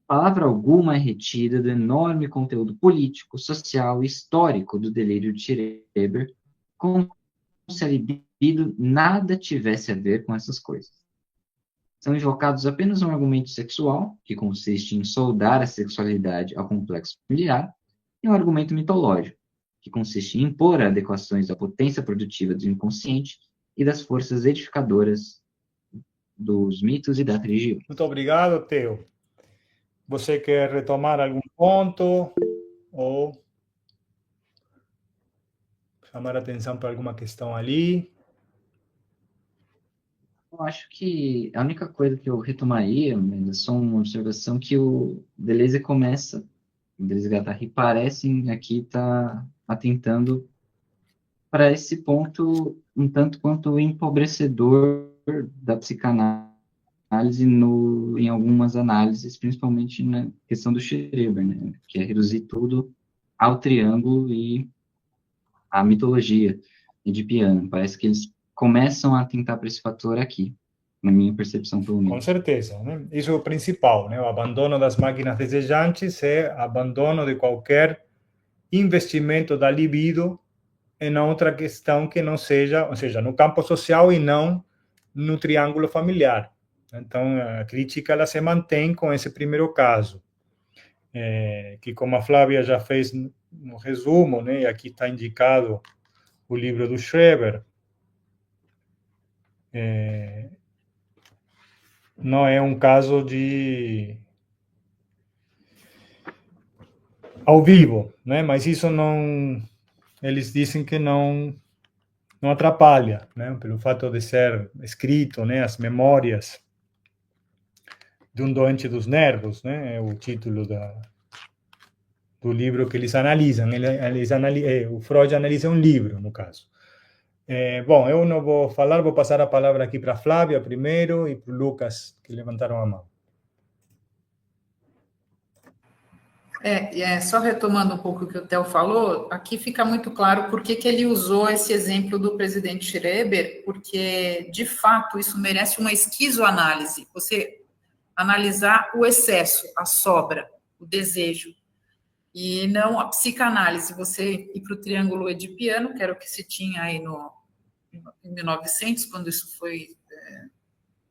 Palavra alguma é retida do enorme conteúdo político, social e histórico do delírio de Schreber, como se a libido nada tivesse a ver com essas coisas. São invocados apenas um argumento sexual, que consiste em soldar a sexualidade ao complexo familiar, e um argumento mitológico, que consiste em impor adequações da potência produtiva do inconsciente e das forças edificadoras dos mitos e da religião. Muito obrigado, Theo. Você quer retomar algum ponto ou chamar a atenção para alguma questão ali? Eu acho que a única coisa que eu retomaria, é só uma observação, que o Deleuze começa Deleuze e Guattari parecem aqui estar atentando para esse ponto um tanto quanto empobrecedor da psicanálise em algumas análises, principalmente na questão do Schreber, né, que é reduzir tudo ao triângulo e à mitologia edipiana. Parece que eles começam a atentar para esse fator aqui, na minha percepção, pelo menos. Com certeza, né? Isso é o principal, né? O abandono das máquinas desejantes é abandono de qualquer investimento da libido em outra questão que não seja, ou seja, no campo social e não no triângulo familiar. Então, a crítica ela se mantém com esse primeiro caso, que como a Flávia já fez no resumo, né? E aqui está indicado o livro do Schreber, não é um caso de ao vivo, né? Mas isso não, eles dizem que não atrapalha, né? Pelo fato de ser escrito, né? As memórias de um doente dos nervos, né? É o título do livro que eles analisam. O Freud analisa um livro, no caso. Bom, eu não vou falar, vou passar a palavra aqui para a Flávia primeiro e para o Lucas, que levantaram a mão. Só retomando um pouco o que o Theo falou, aqui fica muito claro por que ele usou esse exemplo do presidente Schreber, porque, de fato, isso merece uma esquizoanálise. Você analisar o excesso, a sobra, o desejo, e não a psicanálise. Você ir para o triângulo edipiano, que era o que se tinha aí em 1900, quando isso foi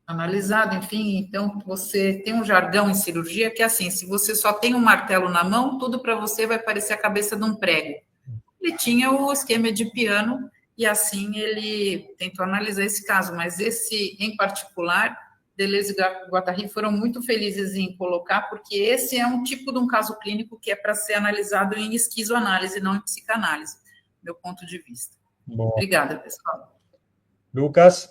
analisado, enfim. Então, você tem um jargão em cirurgia que é assim, se você só tem um martelo na mão, tudo para você vai parecer a cabeça de um prego. Ele tinha o esquema edipiano e assim ele tentou analisar esse caso, mas esse em particular, Deleuze e Guattari foram muito felizes em colocar, porque esse é um tipo de um caso clínico que é para ser analisado em esquizoanálise, não em psicanálise, meu ponto de vista. Bom. Obrigada, pessoal. Lucas?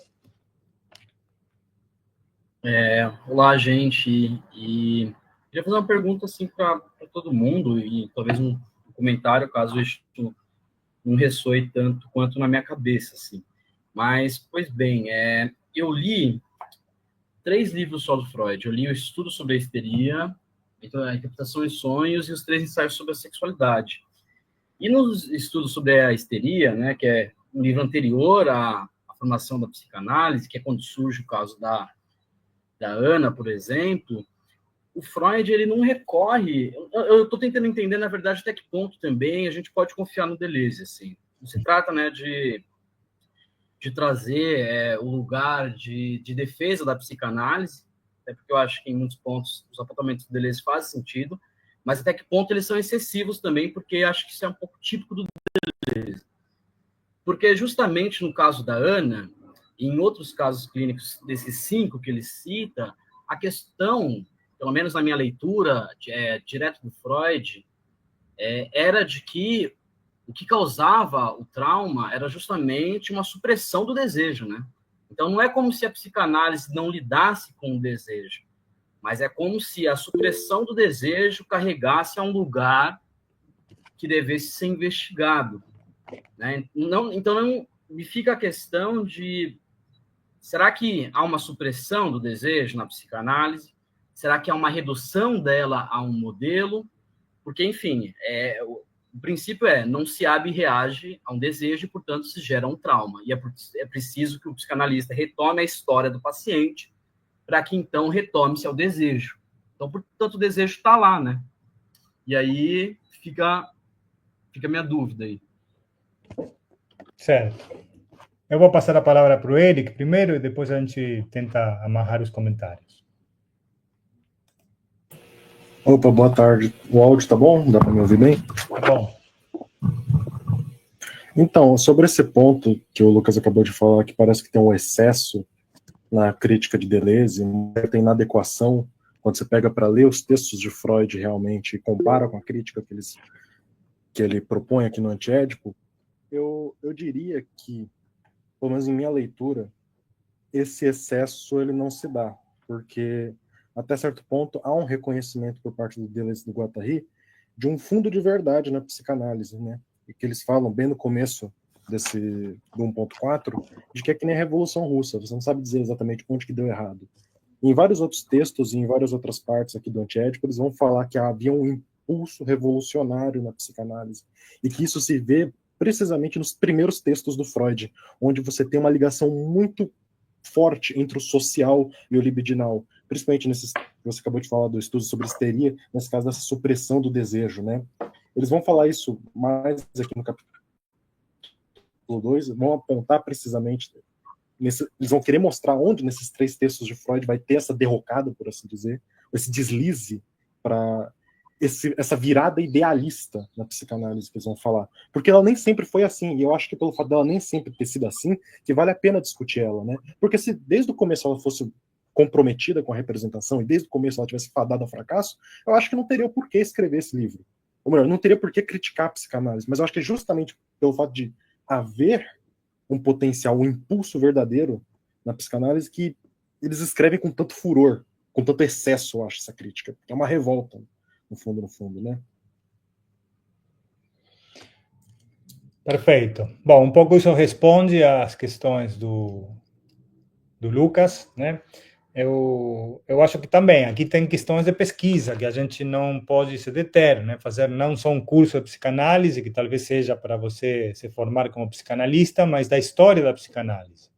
Olá, gente. E queria fazer uma pergunta assim para todo mundo e talvez um comentário, caso isso não ressoe tanto quanto na minha cabeça, assim. Mas, pois bem, eu li 3 livros só do Freud. Eu li o Estudo sobre a Histeria, a Interpretação e Sonhos e os 3 ensaios sobre a sexualidade. E nos estudos sobre a histeria, né, que é um livro anterior à formação da psicanálise, que é quando surge o caso da Ana, por exemplo, o Freud ele não recorre. Eu estou tentando entender, na verdade, até que ponto também a gente pode confiar no Deleuze. Assim. Não se trata, né, de trazer o lugar de defesa da psicanálise, até porque eu acho que em muitos pontos os apontamentos do Deleuze fazem sentido, mas até que ponto eles são excessivos também, porque acho que isso é um pouco típico do Deleuze. Porque justamente no caso da Ana, e em outros casos clínicos desses 5 que ele cita, a questão, pelo menos na minha leitura direto do Freud, era de que o que causava o trauma era justamente uma supressão do desejo, né? Então, não é como se a psicanálise não lidasse com o desejo, mas é como se a supressão do desejo carregasse a um lugar que devesse ser investigado, né? Então, não me fica a questão de: será que há uma supressão do desejo na psicanálise? Será que há uma redução dela a um modelo? Porque, enfim, o princípio não se abre e reage a um desejo e, portanto, se gera um trauma. E é preciso que o psicanalista retome a história do paciente para que, então, retome-se ao desejo. Então, portanto, o desejo está lá, né? E aí fica a minha dúvida aí. Certo. Eu vou passar a palavra para o Eric primeiro e depois a gente tenta amarrar os comentários. Opa, boa tarde. O áudio tá bom? Dá para me ouvir bem? Tá bom. Então, sobre esse ponto que o Lucas acabou de falar, que parece que tem um excesso na crítica de Deleuze, tem inadequação, quando você pega para ler os textos de Freud realmente e compara com a crítica que ele propõe aqui no Antiédipo, eu diria que, pelo menos em minha leitura, esse excesso ele não se dá, porque até certo ponto há um reconhecimento por parte do Deleuze e do Guattari de um fundo de verdade na psicanálise, né? E que eles falam bem no começo do 1.4, de que é que nem a Revolução Russa, você não sabe dizer exatamente onde que deu errado. Em vários outros textos e em várias outras partes aqui do Antiédipo, eles vão falar que havia um impulso revolucionário na psicanálise, e que isso se vê precisamente nos primeiros textos do Freud, onde você tem uma ligação muito forte entre o social e o libidinal, principalmente nesses que você acabou de falar do estudo sobre histeria, nesse caso dessa supressão do desejo, né? Eles vão falar isso mais aqui no capítulo 2, vão apontar precisamente, eles vão querer mostrar onde nesses 3 textos de Freud vai ter essa derrocada, por assim dizer, esse deslize para essa virada idealista na psicanálise que eles vão falar. Porque ela nem sempre foi assim, e eu acho que pelo fato dela nem sempre ter sido assim, que vale a pena discutir ela, né? Porque se desde o começo ela fosse comprometida com a representação, e desde o começo ela tivesse fadado ao fracasso, eu acho que não teria o porquê escrever esse livro. Ou melhor, não teria porquê criticar a psicanálise, mas eu acho que é justamente pelo fato de haver um potencial, um impulso verdadeiro na psicanálise que eles escrevem com tanto furor, com tanto excesso, eu acho, essa crítica. É uma revolta, no fundo, né? Perfeito. Bom, um pouco isso responde às questões do Lucas, né? Eu acho que também aqui tem questões de pesquisa que a gente não pode se deter, né? Fazer não só um curso de psicanálise, que talvez seja para você se formar como psicanalista, mas da história da psicanálise.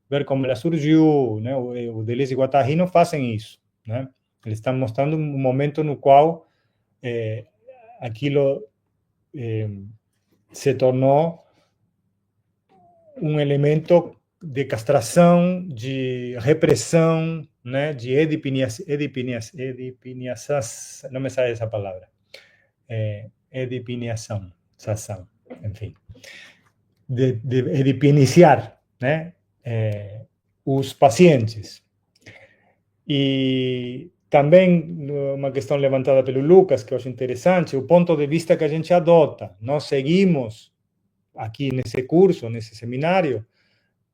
Ver como ela surgiu, né? O Deleuze e Guattari não fazem isso, né? Eles estão mostrando um momento no qual aquilo se tornou um elemento de castração, de repressão, né, de edipiniação, não me sai essa palavra, edipiniação, enfim, de edipiniciar, né, os pacientes. E também uma questão levantada pelo Lucas, que eu acho interessante, o ponto de vista que a gente adota. Nós seguimos aqui nesse curso, nesse seminário,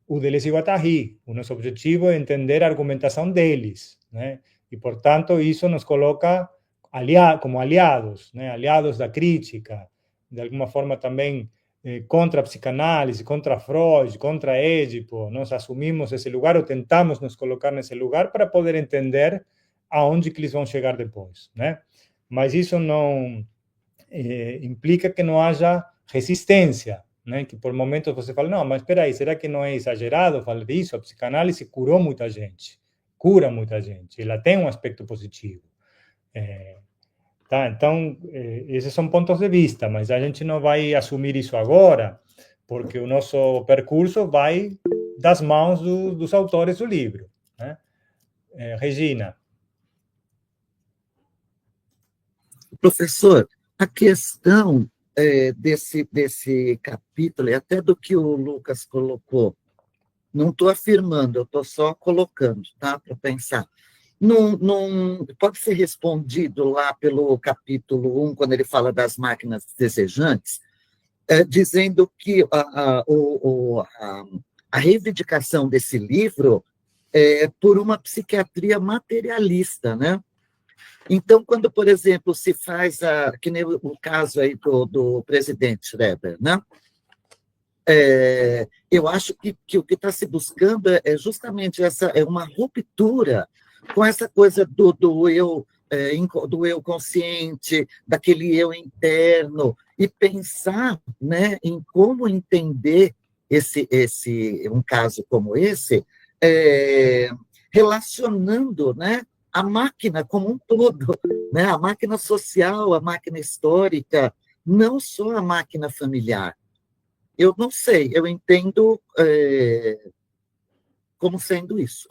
o Deleuze e Guattari. O nosso objetivo é entender a argumentação deles, né? E, portanto, isso nos coloca como aliados, né? Aliados da crítica, de alguma forma também contra a psicanálise, contra Freud, contra Édipo. Nós assumimos esse lugar ou tentamos nos colocar nesse lugar para poder entender aonde que eles vão chegar depois, né? Mas isso não implica que não haja resistência, né? Que por momentos você fala, não, mas espera aí, será que não é exagerado falar disso? A psicanálise curou muita gente, cura muita gente, ela tem um aspecto positivo. Tá? Então, esses são pontos de vista, mas a gente não vai assumir isso agora, porque o nosso percurso vai das mãos dos autores do livro, né? Regina. Professor, a questão desse capítulo, e até do que o Lucas colocou, não estou afirmando, eu estou só colocando, tá, para pensar. Não pode ser respondido lá pelo capítulo 1, quando ele fala das máquinas desejantes, dizendo que a reivindicação desse livro é por uma psiquiatria materialista, né? Então, quando, por exemplo, se faz, que nem o caso aí do presidente Schreber, né? Eu acho que o que está se buscando é justamente uma ruptura com essa coisa do eu consciente, daquele eu interno, e pensar, né, em como entender um caso como esse, relacionando, né, a máquina como um todo, né, a máquina social, a máquina histórica, não só a máquina familiar. Eu não sei, eu entendo como sendo isso.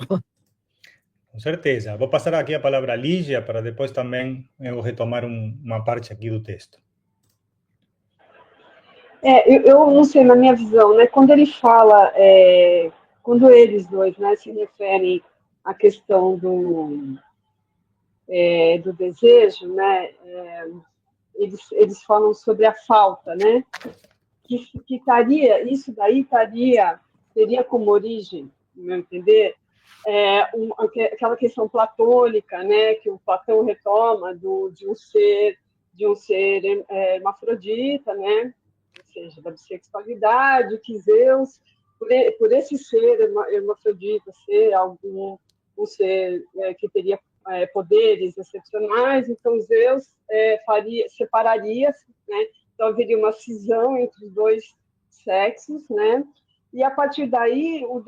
Com certeza. Vou passar aqui a palavra a Lígia, para depois também eu retomar uma parte aqui do texto. Eu não sei, na minha visão, né, quando ele fala, quando eles dois, né, se referem à questão do desejo, né, eles falam sobre a falta, né, que isso daí teria como origem, no meu entender, aquela questão platônica, né, que o Platão retoma de um ser de um ser hermafrodita, né? Ou seja, da bissexualidade, que Zeus, por esse ser hermafrodita ser um ser que teria poderes excepcionais, então Zeus separaria, né? Então haveria uma cisão entre os dois sexos, né? E a partir daí o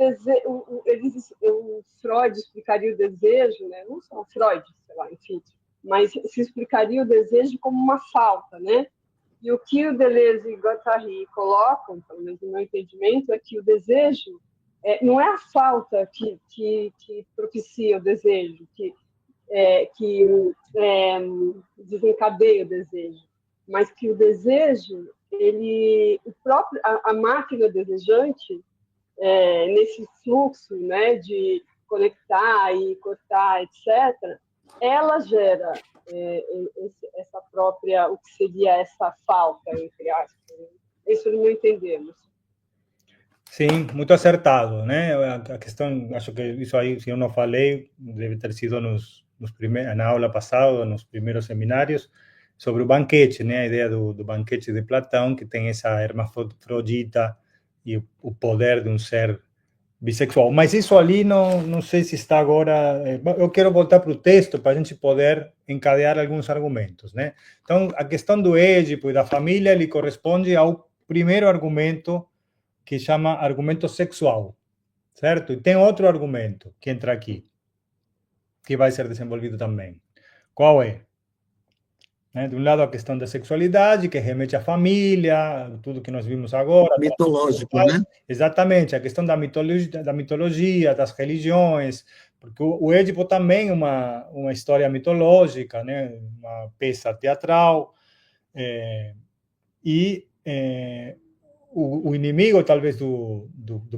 Freud explicaria o desejo, né? Não só o Freud, sei lá, enfim, mas se explicaria o desejo como uma falta, né? E o que o Deleuze e Guattari colocam, pelo menos no meu entendimento, é que o desejo não é a falta que propicia o desejo, que desencadeia o desejo, mas que o desejo, a máquina desejante, nesse fluxo, né, de conectar e cortar, etc., ela gera essa própria, o que seria essa falta, entre aspas. Isso no meu entender. Sim, muito acertado, né? A questão, acho que isso aí, se eu não falei, deve ter sido na aula passada, nos primeiros seminários, sobre o banquete, né? A ideia do banquete de Platão, que tem essa hermafrodita e o poder de um ser bissexual. Mas isso ali não sei se está agora... Eu quero voltar para o texto para a gente poder encadear alguns argumentos, né? Então, a questão do Édipo e da família, ele corresponde ao primeiro argumento, que chama argumento sexual, certo? E tem outro argumento que entra aqui, que vai ser desenvolvido também. Qual é? De um lado, a questão da sexualidade, que remete à família, tudo que nós vimos agora. Mitológico, né? Exatamente, a questão da mitologia, das religiões, porque o Édipo também é uma história mitológica, né? Uma peça teatral, o inimigo, talvez, do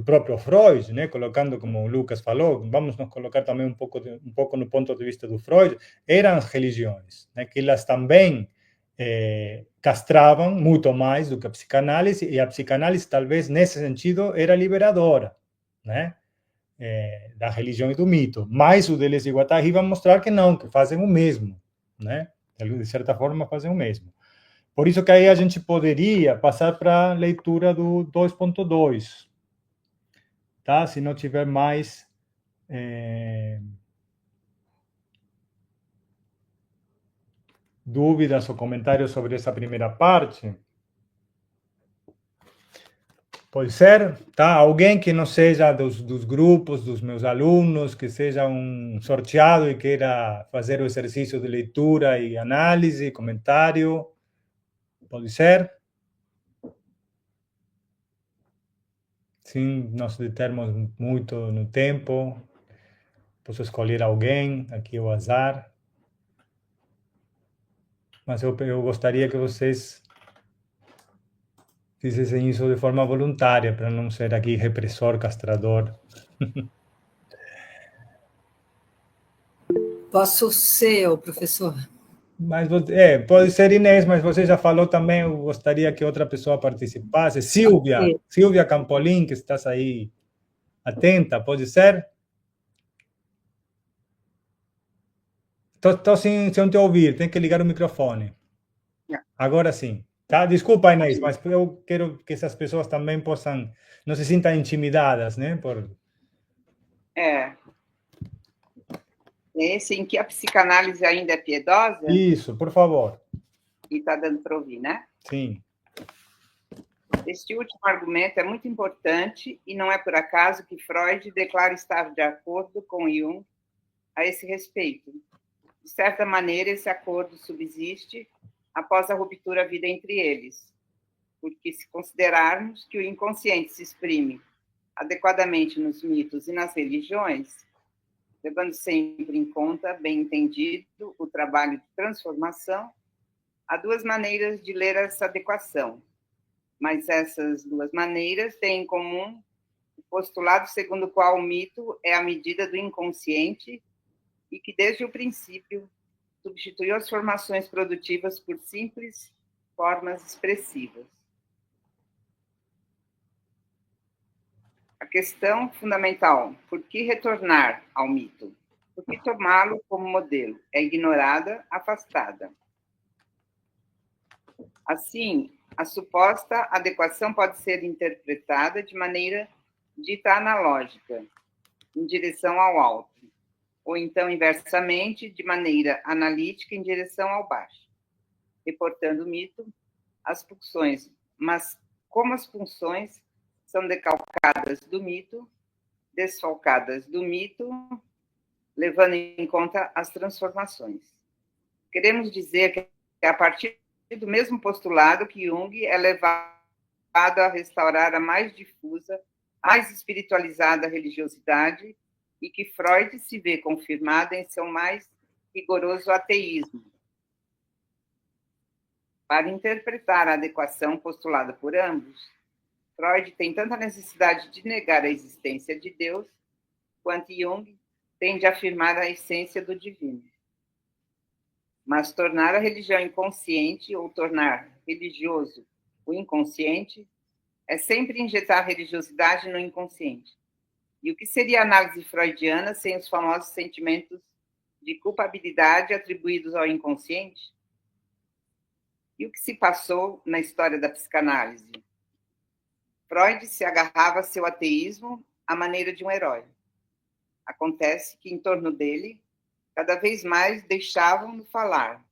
próprio Freud, né? Colocando, como o Lucas falou, vamos nos colocar também um pouco no ponto de vista do Freud, eram as religiões, né? Que elas também castravam muito mais do que a psicanálise, e a psicanálise, talvez, nesse sentido, era liberadora, né? Da religião e do mito. Mas o Deleuze e Guattari vão mostrar que não, que fazem o mesmo, né? De certa forma, fazem o mesmo. Por isso que aí a gente poderia passar para a leitura do 2.2, tá? Se não tiver mais dúvidas ou comentários sobre essa primeira parte. Pode ser, tá? Alguém que não seja dos grupos, dos meus alunos, que seja um sorteado e queira fazer o exercício de leitura e análise, comentário. Pode ser? Sim, nós determos muito no tempo. Posso escolher alguém, aqui o azar. Mas eu gostaria que vocês fizessem isso de forma voluntária, para não ser aqui repressor, castrador. Posso ser, professor? Mas pode ser Inês, mas você já falou também, eu gostaria que outra pessoa participasse. Silvia Campolim, que estás aí atenta, pode ser? Estou sem te ouvir, tem que ligar o microfone. Agora sim. Tá? Desculpa, Inês, mas eu quero que essas pessoas também possam, não se sintam intimidadas, né? Esse em que a psicanálise ainda é piedosa? Isso, por favor. E está dando para ouvir, né? Sim. Este último argumento é muito importante e não é por acaso que Freud declara estar de acordo com Jung a esse respeito. De certa maneira, esse acordo subsiste após a ruptura havida entre eles, porque se considerarmos que o inconsciente se exprime adequadamente nos mitos e nas religiões, levando sempre em conta, bem entendido, o trabalho de transformação, há duas maneiras de ler essa adequação, mas essas duas maneiras têm em comum o postulado segundo o qual o mito é a medida do inconsciente e que, desde o princípio, substituiu as formações produtivas por simples formas expressivas. A questão fundamental, por que retornar ao mito? Por que tomá-lo como modelo? É ignorada, afastada. Assim, a suposta adequação pode ser interpretada de maneira dita analógica, em direção ao alto, ou então, inversamente, de maneira analítica, em direção ao baixo, reportando o mito, as funções, mas como as funções são decalcadas do mito, desfalcadas do mito, levando em conta as transformações. Queremos dizer que é a partir do mesmo postulado que Jung é levado a restaurar a mais difusa, mais espiritualizada religiosidade e que Freud se vê confirmada em seu mais rigoroso ateísmo. Para interpretar a adequação postulada por ambos, Freud tem tanta necessidade de negar a existência de Deus, quanto Jung tem de afirmar a essência do divino. Mas tornar a religião inconsciente ou tornar religioso o inconsciente é sempre injetar religiosidade no inconsciente. E o que seria a análise freudiana sem os famosos sentimentos de culpabilidade atribuídos ao inconsciente? E o que se passou na história da psicanálise? Freud se agarrava a seu ateísmo à maneira de um herói. Acontece que, em torno dele, cada vez mais deixavam-no falar,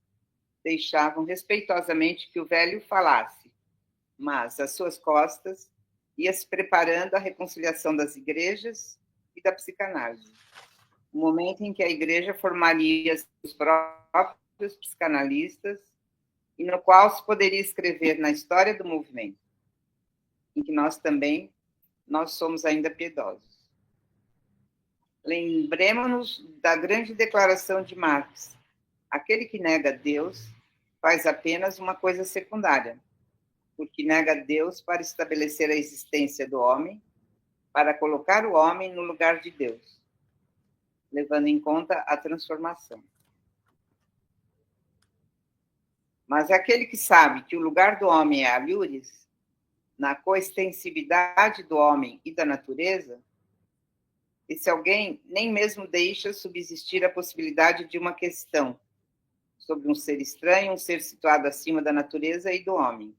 deixavam respeitosamente que o velho falasse, mas, às suas costas, ia se preparando a reconciliação das igrejas e da psicanálise. O momento em que a igreja formaria os próprios psicanalistas e no qual se poderia escrever na história do movimento, em que nós somos ainda piedosos. Lembremos-nos da grande declaração de Marx: aquele que nega Deus faz apenas uma coisa secundária, porque nega Deus para estabelecer a existência do homem, para colocar o homem no lugar de Deus, levando em conta a transformação. Mas aquele que sabe que o lugar do homem é a lures, na coextensividade do homem e da natureza, esse alguém nem mesmo deixa subsistir a possibilidade de uma questão sobre um ser estranho, um ser situado acima da natureza e do homem.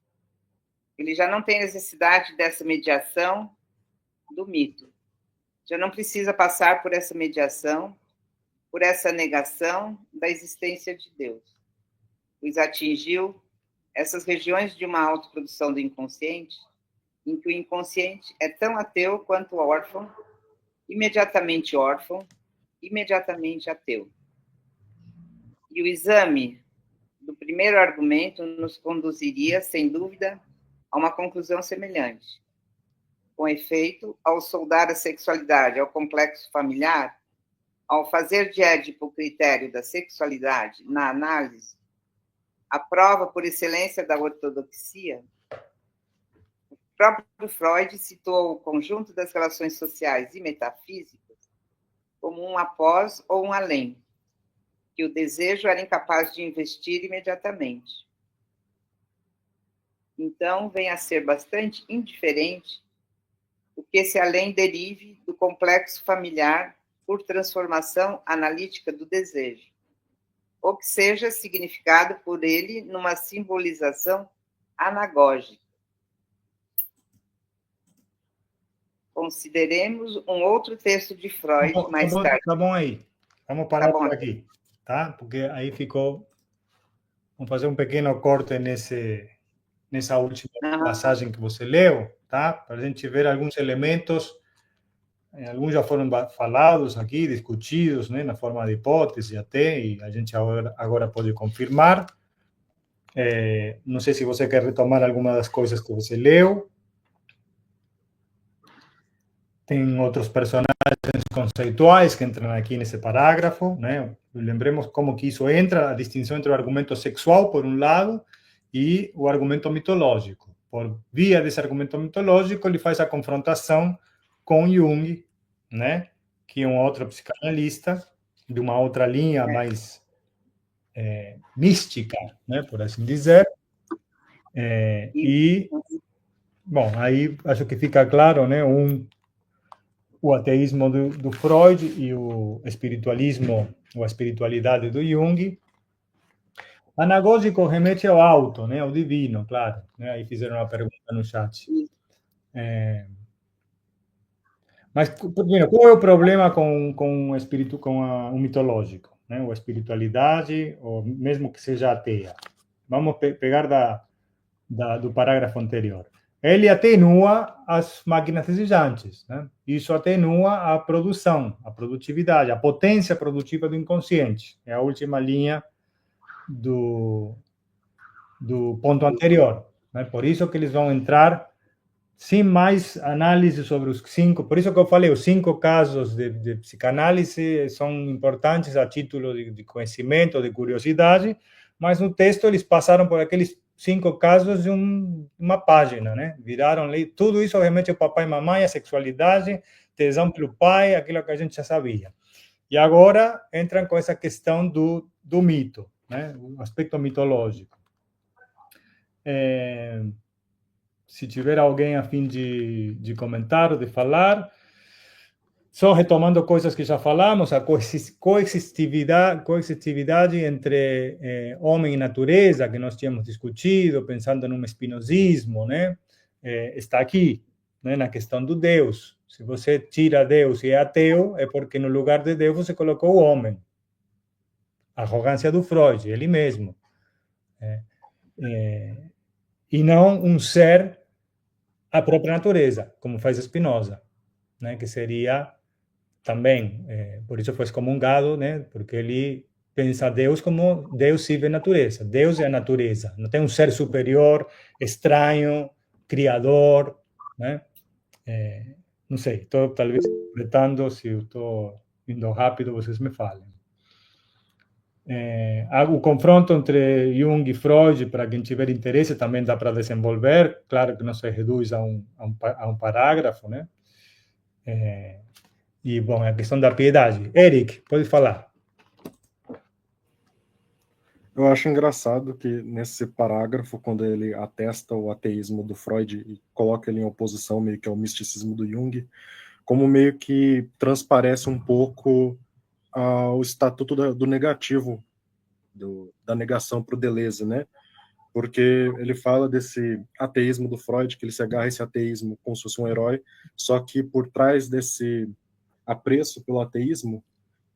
Ele já não tem necessidade dessa mediação do mito. Já não precisa passar por essa mediação, por essa negação da existência de Deus, pois atingiu essas regiões de uma autoprodução do inconsciente, em que o inconsciente é tão ateu quanto órfão, imediatamente ateu. E o exame do primeiro argumento nos conduziria, sem dúvida, a uma conclusão semelhante. Com efeito, ao soldar a sexualidade ao complexo familiar, ao fazer de Édipo o critério da sexualidade na análise, a prova por excelência da ortodoxia, o próprio Freud citou o conjunto das relações sociais e metafísicas como um após ou um além, que o desejo era incapaz de investir imediatamente. Então, vem a ser bastante indiferente o que esse além derive do complexo familiar por transformação analítica do desejo, ou que seja significado por ele numa simbolização anagógica. Consideremos um outro texto de Freud mais tarde. Tá bom aí. Vamos parar por aqui, tá? Porque aí ficou... Vamos fazer um pequeno corte nessa última passagem que você leu, tá? Para a gente ver alguns elementos, alguns já foram falados aqui, discutidos, né, na forma de hipótese até, e a gente agora pode confirmar. Não sei se você quer retomar alguma das coisas que você leu. Tem outros personagens conceituais que entram aqui nesse parágrafo, né? Lembremos como que isso entra, a distinção entre o argumento sexual, por um lado, e o argumento mitológico. Por via desse argumento mitológico, ele faz a confrontação com Jung, né? Que é um outro psicanalista, de uma outra linha mais mística, né? Por assim dizer. Bom, aí acho que fica claro, né? O ateísmo do Freud e o espiritualismo, ou a espiritualidade do Jung. Anagógico remete ao alto, né? Ao divino, claro. Né? Aí fizeram uma pergunta no chat. Mas, primeiro, qual é o problema com o espírito, com o mitológico, né? Ou a espiritualidade, ou mesmo que seja ateia? Vamos pegar do parágrafo anterior. Ele atenua as máquinas desejantes, né? Isso atenua a produção, a produtividade, a potência produtiva do inconsciente. É a última linha do ponto anterior, né? Por isso que eles vão entrar sem mais análise sobre os 5, por isso que eu falei, os 5 casos de psicanálise são importantes a título de conhecimento, de curiosidade, mas no texto eles passaram por aqueles 5 casos de uma página, né? Viraram tudo isso, obviamente, o papai e mamãe, a sexualidade, tesão pelo pai, aquilo que a gente já sabia. E agora entram com essa questão do mito, né? O aspecto mitológico. Se tiver alguém a fim de comentar ou de falar, só retomando coisas que já falamos, a coexistividade entre homem e natureza, que nós tínhamos discutido, pensando num espinosismo, né? Está aqui, né? Na questão do Deus. Se você tira Deus e é ateu, é porque no lugar de Deus você colocou o homem. A arrogância do Freud, ele mesmo. E não um ser, a própria natureza, como faz Spinoza, né? Que seria também, por isso foi excomungado, né? Porque ele pensa Deus como Deus se vê natureza. Deus é a natureza, não tem um ser superior, estranho, criador, né? Não sei, estou talvez completando, se eu estou indo rápido, vocês me falem. O confronto entre Jung e Freud, para quem tiver interesse, também dá para desenvolver, claro que não se reduz a um parágrafo, né? E, bom, a questão da piedade. Eric, pode falar. Eu acho engraçado que nesse parágrafo, quando ele atesta o ateísmo do Freud e coloca ele em oposição meio que ao misticismo do Jung, como meio que transparece um pouco o estatuto do negativo, da negação para o Deleuze, né? Porque ele fala desse ateísmo do Freud, que ele se agarra a esse ateísmo como se fosse um herói, só que por trás desse apreço pelo ateísmo,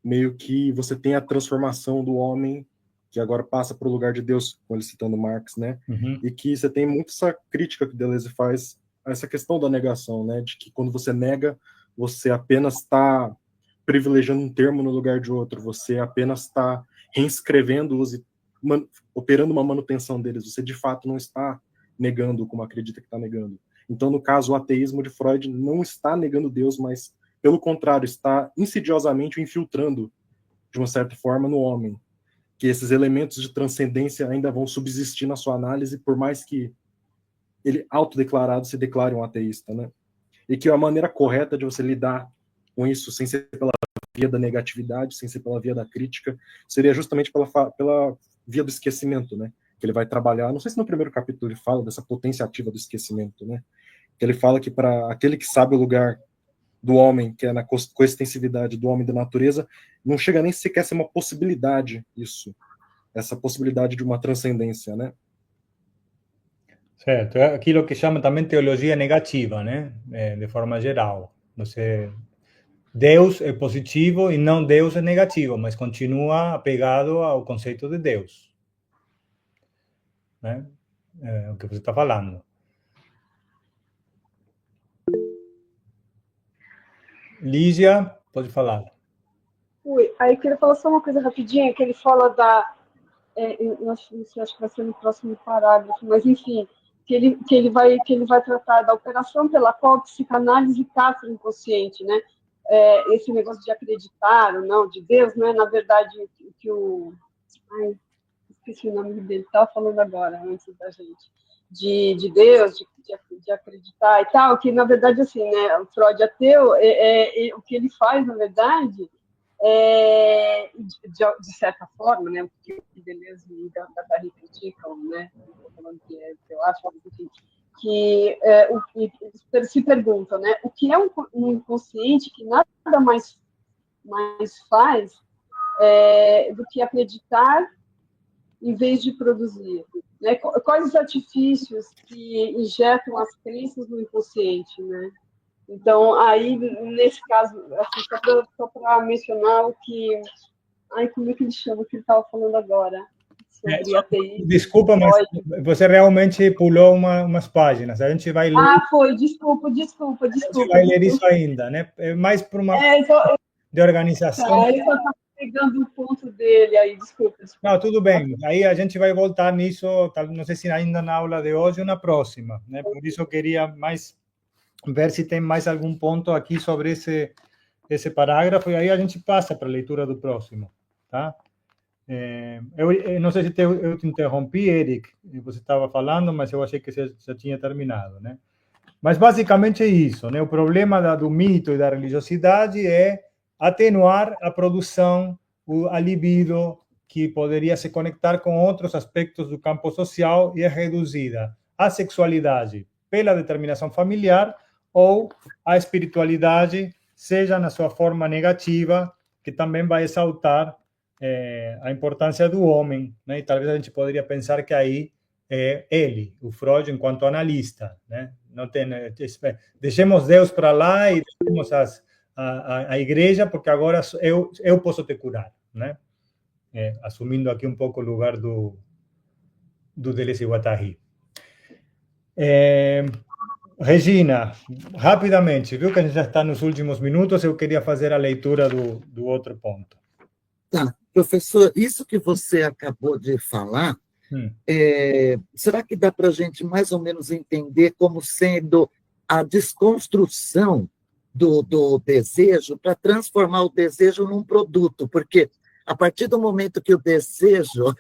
meio que você tem a transformação do homem, que agora passa para o lugar de Deus, com ele citando Marx, né? Uhum. E que você tem muito essa crítica que Deleuze faz a essa questão da negação, né? De que quando você nega, você apenas está privilegiando um termo no lugar de outro, você apenas está reescrevendo-os e operando uma manutenção deles, você de fato não está negando como acredita que está negando. Então, no caso, o ateísmo de Freud não está negando Deus, mas, pelo contrário, está insidiosamente infiltrando, de uma certa forma, no homem. Que esses elementos de transcendência ainda vão subsistir na sua análise, por mais que ele, autodeclarado, se declare um ateísta, né? E que a maneira correta de você lidar com isso, sem ser pela via da negatividade, sem ser pela via da crítica, seria justamente pela via do esquecimento, né? Que ele vai trabalhar, não sei se no primeiro capítulo ele fala dessa potência ativa do esquecimento, né? Que ele fala que para aquele que sabe o lugar do homem, que é na coextensividade do homem e da natureza, não chega nem sequer a ser uma possibilidade isso, essa possibilidade de uma transcendência, né? Certo, é aquilo que chama também teologia negativa, né? De forma geral. Deus é positivo e não Deus é negativo, mas continua apegado ao conceito de Deus. Né? É o que você está falando. Lígia, pode falar. Oi, aí eu queria falar só uma coisa rapidinho, que ele fala eu acho que vai ser no próximo parágrafo, mas enfim, que ele vai tratar da operação pela qual a psicanálise castra o inconsciente, né? Esse negócio de acreditar ou não de Deus, não é na verdade que esqueci o nome dele, estava falando agora, antes da gente, de Deus, de acreditar e tal, que na verdade, assim, né, o Freud ateu, o que ele faz, na verdade, de certa forma, né, o que Deleuze e Guattari criticam, né, falando que eu acho, enfim, que eles se perguntam, né, o que é um inconsciente que nada mais faz do que acreditar em vez de produzir? Né? Quais os artifícios que injetam as crenças no inconsciente, né? Então, aí, nesse caso, assim, só para mencionar o que... Ai, como é que ele chama, o que ele estava falando agora? Sobre ATI. Desculpa, mas você realmente pulou umas páginas. A gente vai ler... Ah, foi, desculpa. A gente vai ler isso ainda, né? É mais por uma... de organização. Tá, eu só estava pegando o ponto dele aí, desculpa. Não, tudo bem. Aí a gente vai voltar nisso, não sei se ainda na aula de hoje ou na próxima, né? Por isso eu queria mais ver se tem mais algum ponto aqui sobre esse parágrafo, e aí a gente passa para a leitura do próximo, tá? Eu não sei se eu te interrompi, Eric, você estava falando, mas eu achei que você já tinha terminado, né? Mas basicamente é isso, né? O problema do mito e da religiosidade é atenuar a produção, a libido, que poderia se conectar com outros aspectos do campo social, e é reduzida à sexualidade pela determinação familiar ou à espiritualidade, seja na sua forma negativa, que também vai exaltar a importância do homem, né? E talvez a gente poderia pensar que aí é ele, o Freud, enquanto analista, né? Não tem, deixemos Deus para lá e deixemos a igreja, porque agora eu posso te curar, né? Assumindo aqui um pouco o lugar do Deleuze e Guattari. Regina, rapidamente, viu que a gente já está nos últimos minutos, eu queria fazer a leitura do outro ponto. Tá, professor, isso que você acabou de falar, será que dá para a gente mais ou menos entender como sendo a desconstrução do desejo para transformar o desejo num produto? Porque a partir do momento que o desejo,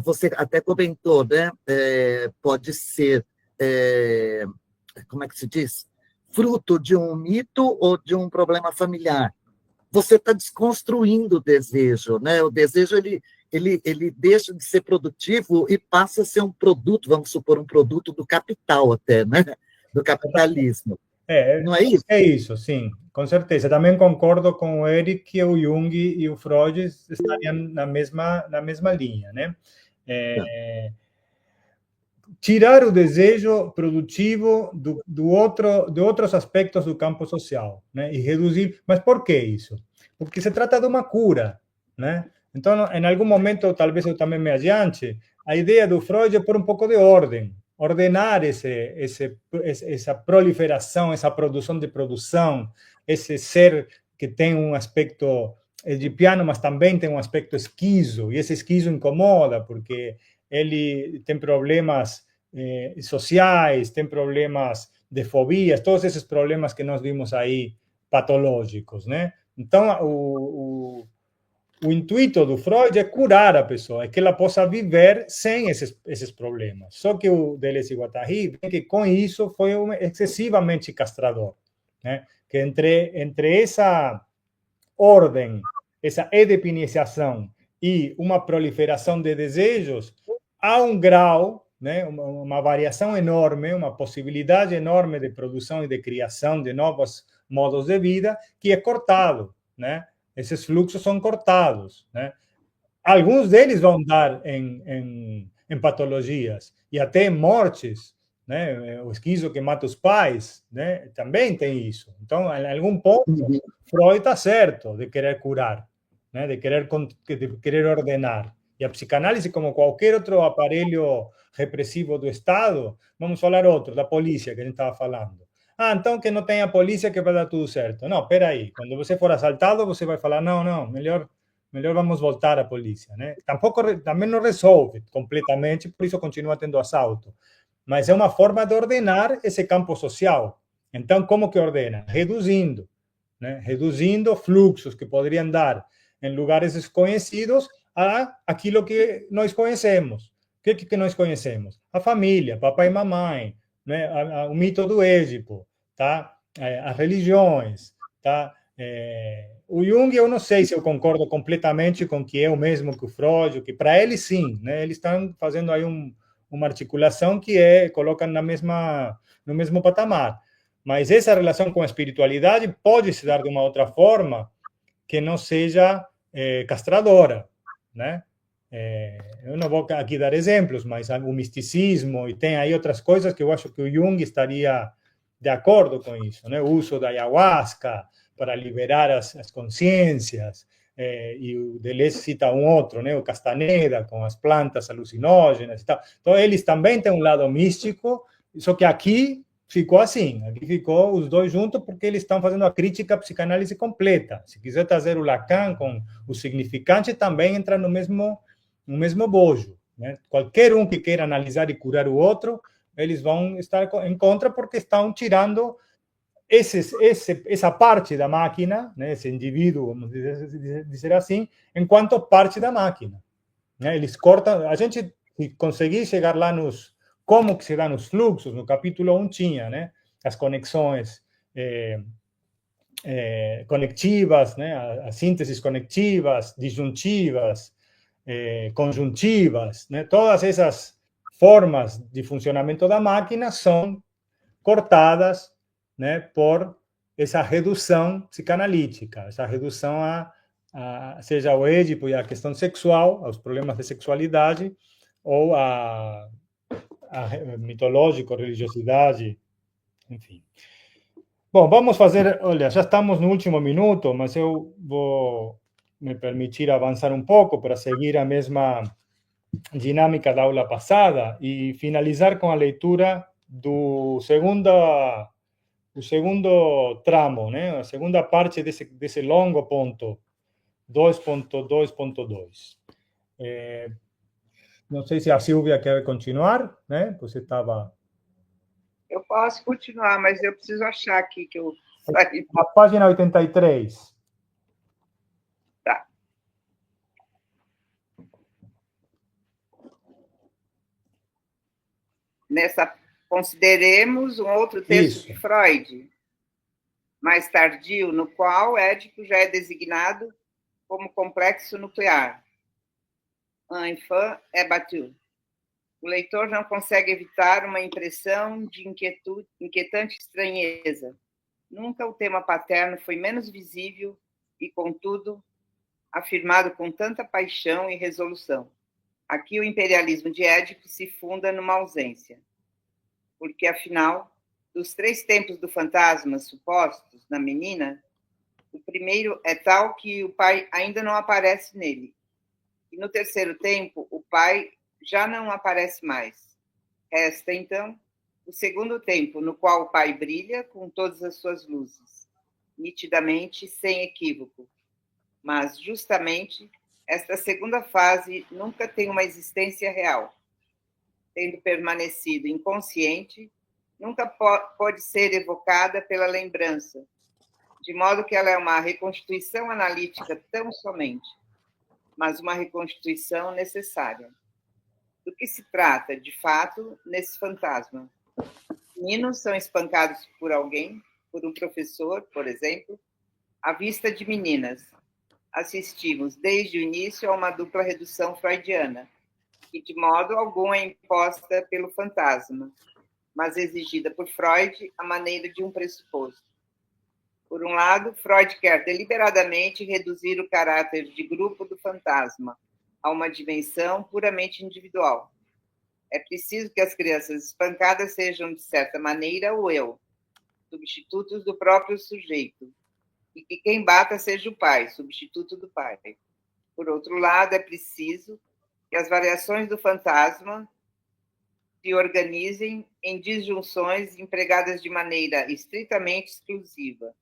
você até comentou, né, pode ser, como é que se diz? Fruto de um mito ou de um problema familiar. Você está desconstruindo o desejo, né? O desejo, ele deixa de ser produtivo e passa a ser um produto, vamos supor, um produto do capital até, né? Do capitalismo. Não é isso? É isso, sim, com certeza. Também concordo com o Eric que o Jung e o Freud estariam na mesma linha, né? Tirar o desejo produtivo de outros aspectos do campo social, né? E reduzir. Mas por que isso? Porque se trata de uma cura, né? Então, em algum momento, talvez eu também me adiante, a ideia do Freud é pôr um pouco de ordem, ordenar essa proliferação, essa produção de produção, esse ser que tem um aspecto edipiano, mas também tem um aspecto esquizo, e esse esquizo incomoda, porque ele tem problemas sociais, tem problemas de fobias, todos esses problemas que nós vimos aí patológicos, né? Então, o intuito do Freud é curar a pessoa, é que ela possa viver sem esses problemas. Só que o Deleuze e Guattari vê que com isso foi excessivamente castrador, né? Que entre essa ordem, essa edipinização e uma proliferação de desejos, há um grau, né, uma variação enorme, uma possibilidade enorme de produção e de criação de novos modos de vida que é cortado, né? Esses fluxos são cortados, né? Alguns deles vão dar em patologias e até mortes, né? O esquizo que mata os pais, né? Também tem isso. Então, em algum ponto, Freud está certo de querer curar, né? De querer ordenar. E a psicanálise, como qualquer outro aparelho repressivo do Estado, vamos falar outro, da polícia que a gente estava falando. Ah, então que não tenha polícia que vai dar tudo certo. Não, espera aí. Quando você for assaltado, você vai falar, não, melhor vamos voltar à polícia, né? Também não resolve completamente, por isso continua tendo assalto. Mas é uma forma de ordenar esse campo social. Então, como que ordena? Reduzindo, né? Reduzindo fluxos que poderiam dar em lugares desconhecidos a aquilo que nós conhecemos. O que nós conhecemos? A família, papai e mamãe, né? O mito do Édipo, tá? As religiões, tá? O Jung, eu não sei se eu concordo completamente com que é o mesmo que o Freud, que para ele sim, né? Eles estão fazendo aí uma articulação que colocam no mesmo patamar. Mas essa relação com a espiritualidade pode se dar de uma outra forma que não seja castradora, né? Eu não vou aqui dar exemplos, mas o misticismo, e tem aí outras coisas que eu acho que o Jung estaria de acordo com isso, né? O uso da ayahuasca para liberar as consciências, e o Deleuze cita um outro, né? O Castaneda, com as plantas alucinógenas e tal. Então, eles também têm um lado místico, só que aqui ficou assim, aqui ficou os dois juntos porque eles estão fazendo a crítica à psicanálise completa. Se quiser trazer o Lacan com o significante, também entra no mesmo bojo, né? Qualquer um que queira analisar e curar o outro, eles vão estar em contra porque estão tirando essa parte da máquina, né? Esse indivíduo, vamos dizer assim, enquanto parte da máquina, né? Eles cortam, a gente, se conseguir chegar lá como que se dá nos fluxos, no capítulo 1 tinha, né? As conexões conectivas, né? As sínteses conectivas, disjuntivas, conjuntivas, né? Todas essas formas de funcionamento da máquina são cortadas, né, por essa redução psicanalítica, essa redução seja o Édipo e a questão sexual, aos problemas de sexualidade, ou a mitológico, religiosidade, enfim. Bom, vamos fazer, olha, já estamos no último minuto, mas eu vou me permitir avançar um pouco para seguir a mesma dinâmica da aula passada e finalizar com a leitura do segundo tramo, né? A segunda parte desse longo ponto, 2.2.2. Não sei se a Silvia quer continuar, né? Você estava... Eu posso continuar, mas eu preciso achar aqui que eu... Na página 83. Tá. Consideremos um outro texto de Freud, mais tardio, no qual Édipo já é designado como complexo nuclear. Un enfant est battu. O leitor não consegue evitar uma impressão de inquietante estranheza. Nunca o tema paterno foi menos visível e, contudo, afirmado com tanta paixão e resolução. Aqui o imperialismo de Édipo se funda numa ausência. Porque, afinal, dos 3 tempos do fantasma supostos na menina, o primeiro é tal que o pai ainda não aparece nele. E no terceiro tempo, o pai já não aparece mais. Resta, então, o segundo tempo, no qual o pai brilha com todas as suas luzes, nitidamente, sem equívoco. Mas, justamente, esta segunda fase nunca tem uma existência real. Tendo permanecido inconsciente, nunca pode ser evocada pela lembrança, de modo que ela é uma reconstituição analítica tão somente, mas uma reconstituição necessária. Do que se trata, de fato, nesse fantasma? Meninos são espancados por alguém, por um professor, por exemplo, à vista de meninas. Assistimos, desde o início, a uma dupla redução freudiana, que de modo algum é imposta pelo fantasma, mas exigida por Freud à maneira de um pressuposto. Por um lado, Freud quer deliberadamente reduzir o caráter de grupo do fantasma a uma dimensão puramente individual. É preciso que as crianças espancadas sejam, de certa maneira, o eu, substitutos do próprio sujeito, e que quem bata seja o pai, substituto do pai. Por outro lado, é preciso que as variações do fantasma se organizem em disjunções empregadas de maneira estritamente exclusiva.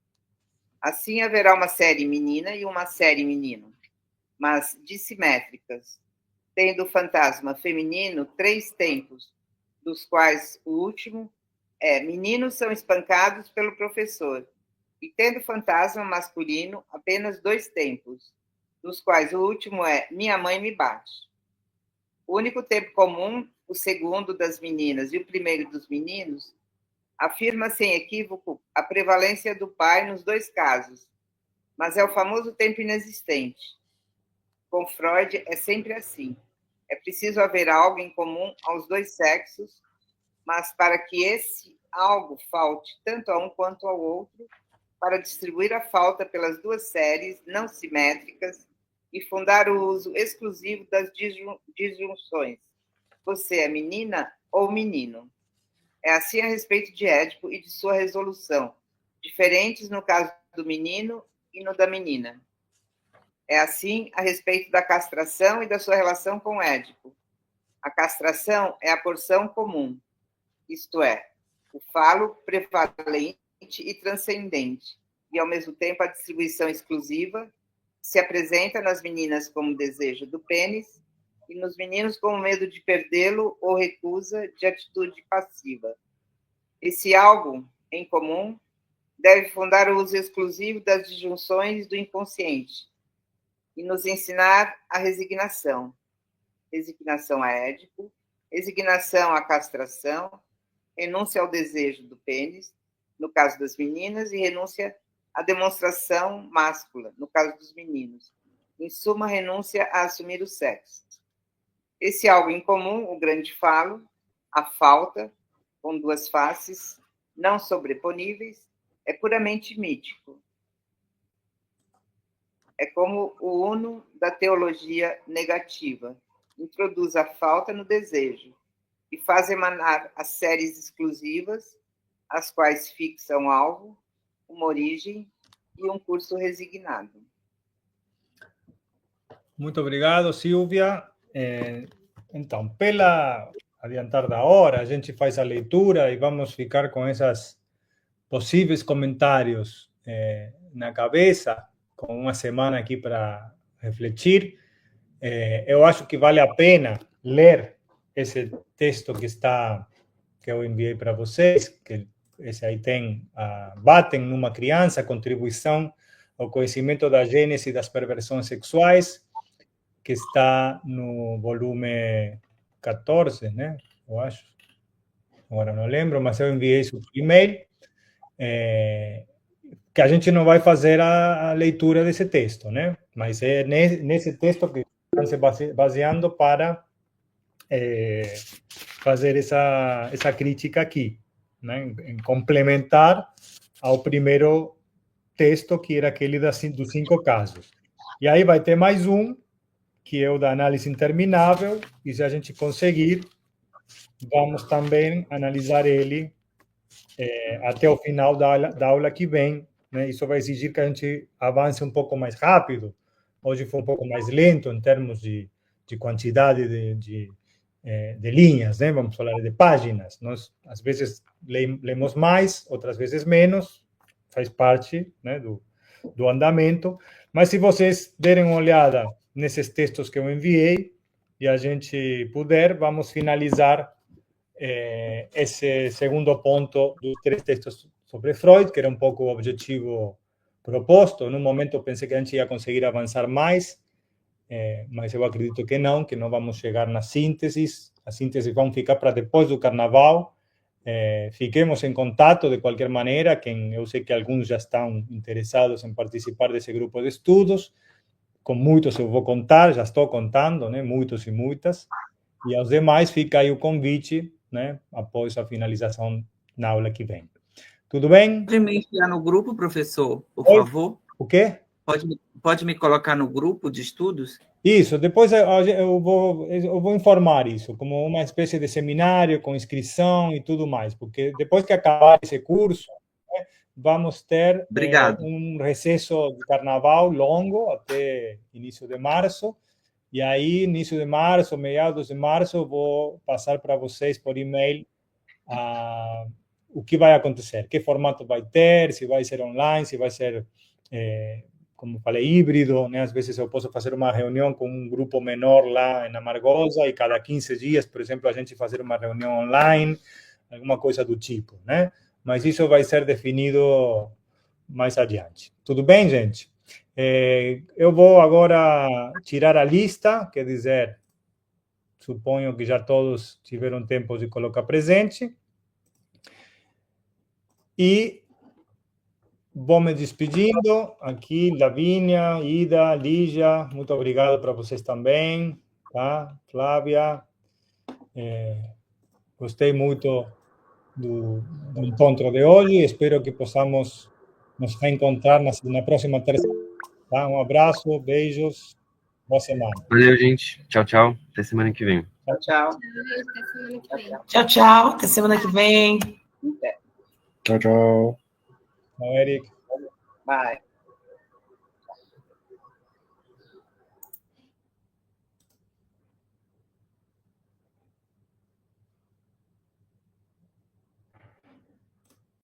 Assim, haverá uma série menina e uma série menino, mas dissimétricas, tendo o fantasma feminino 3 tempos, dos quais o último é meninos são espancados pelo professor, e tendo o fantasma masculino apenas 2 tempos, dos quais o último é minha mãe me bate. O único tempo comum, o segundo das meninas e o primeiro dos meninos, afirma sem equívoco a prevalência do pai nos 2 casos, mas é o famoso tempo inexistente. Com Freud é sempre assim. É preciso haver algo em comum aos 2 sexos, mas para que esse algo falte tanto a um quanto ao outro, para distribuir a falta pelas 2 séries não simétricas e fundar o uso exclusivo das disjunções. Você é menina ou menino? É assim a respeito de Édipo e de sua resolução, diferentes no caso do menino e no da menina. É assim a respeito da castração e da sua relação com Édipo. A castração é a porção comum, isto é, o falo prevalente e transcendente, e ao mesmo tempo a distribuição exclusiva se apresenta nas meninas como desejo do pênis e nos meninos como medo de perdê-lo ou recusa de atitude passiva. Esse algo em comum deve fundar o uso exclusivo das disjunções do inconsciente e nos ensinar a resignação. Resignação a Édipo, resignação à castração, renúncia ao desejo do pênis, no caso das meninas, e renúncia à demonstração máscula, no caso dos meninos. Em suma, renúncia a assumir o sexo. Esse algo em comum, o grande falo, a falta, com duas faces, não sobreponíveis, é puramente mítico. É como o uno da teologia negativa. Introduz a falta no desejo e faz emanar as séries exclusivas, as quais fixam alvo, uma origem e um curso resignado. Muito obrigado, Silvia. Então, pela adiantar da hora, a gente faz a leitura e vamos ficar com esses possíveis comentários na cabeça, com uma semana aqui para refletir. Eu acho que vale a pena ler esse texto que eu enviei para vocês, que esse aí tem Batem numa criança, contribuição ao conhecimento da gênese das perversões sexuais, que está no volume 14, né? Eu acho. Agora não lembro, mas eu enviei isso por e-mail. Que a gente não vai fazer a leitura desse texto, né? Mas é nesse texto que estão se baseando para fazer essa crítica aqui, né? Em complementar ao primeiro texto, que era aquele dos 5 casos. E aí vai ter mais um, que é o da análise interminável, e se a gente conseguir, vamos também analisar ele até o final da aula que vem, né? Isso vai exigir que a gente avance um pouco mais rápido. Hoje foi um pouco mais lento em termos de quantidade de linhas, né? Vamos falar de páginas. Nós, às vezes, lemos mais, outras vezes menos, faz parte, né, do andamento. Mas se vocês derem uma olhada nesses textos que eu enviei e a gente puder, vamos finalizar esse segundo ponto dos 3 textos sobre Freud, que era um pouco o objetivo proposto. Num momento eu pensei que a gente ia conseguir avançar mais, mas eu acredito que não vamos chegar nas sínteses. As sínteses vão ficar para depois do carnaval. Fiquemos em contato de qualquer maneira, eu sei que alguns já estão interessados em participar desse grupo de estudos. Com muitos eu vou contar, já estou contando, né? Muitos e muitas. E aos demais fica aí o convite, né? Após a finalização na aula que vem. Tudo bem? Pode me enviar no grupo, professor, por favor? O quê? Pode me colocar no grupo de estudos? Isso, depois eu vou informar isso, como uma espécie de seminário com inscrição e tudo mais, porque depois que acabar esse curso, né, vamos ter um recesso de carnaval longo até início de março, e aí, início de março, meados de março, eu vou passar para vocês por e-mail o que vai acontecer, que formato vai ter, se vai ser online, se vai ser, como falei, híbrido, né? Às vezes eu posso fazer uma reunião com um grupo menor lá em Amargosa e cada 15 dias, por exemplo, a gente fazer uma reunião online, alguma coisa do tipo, né? Mas isso vai ser definido mais adiante. Tudo bem, gente? Eu vou agora tirar a lista, quer dizer, suponho que já todos tiveram tempo de colocar presente. E vou me despedindo aqui, Lavínia, Ida, Lígia, muito obrigado para vocês também, tá? Flávia, gostei muito do encontro de hoje, espero que possamos nos reencontrar na próxima terça. Tá? Um abraço, beijos. Boa semana. Valeu, gente. Tchau, tchau. Até semana que vem. Tchau, tchau. Tchau, tchau. Até semana que vem. Tchau, tchau. Tchau, Eric. Bye.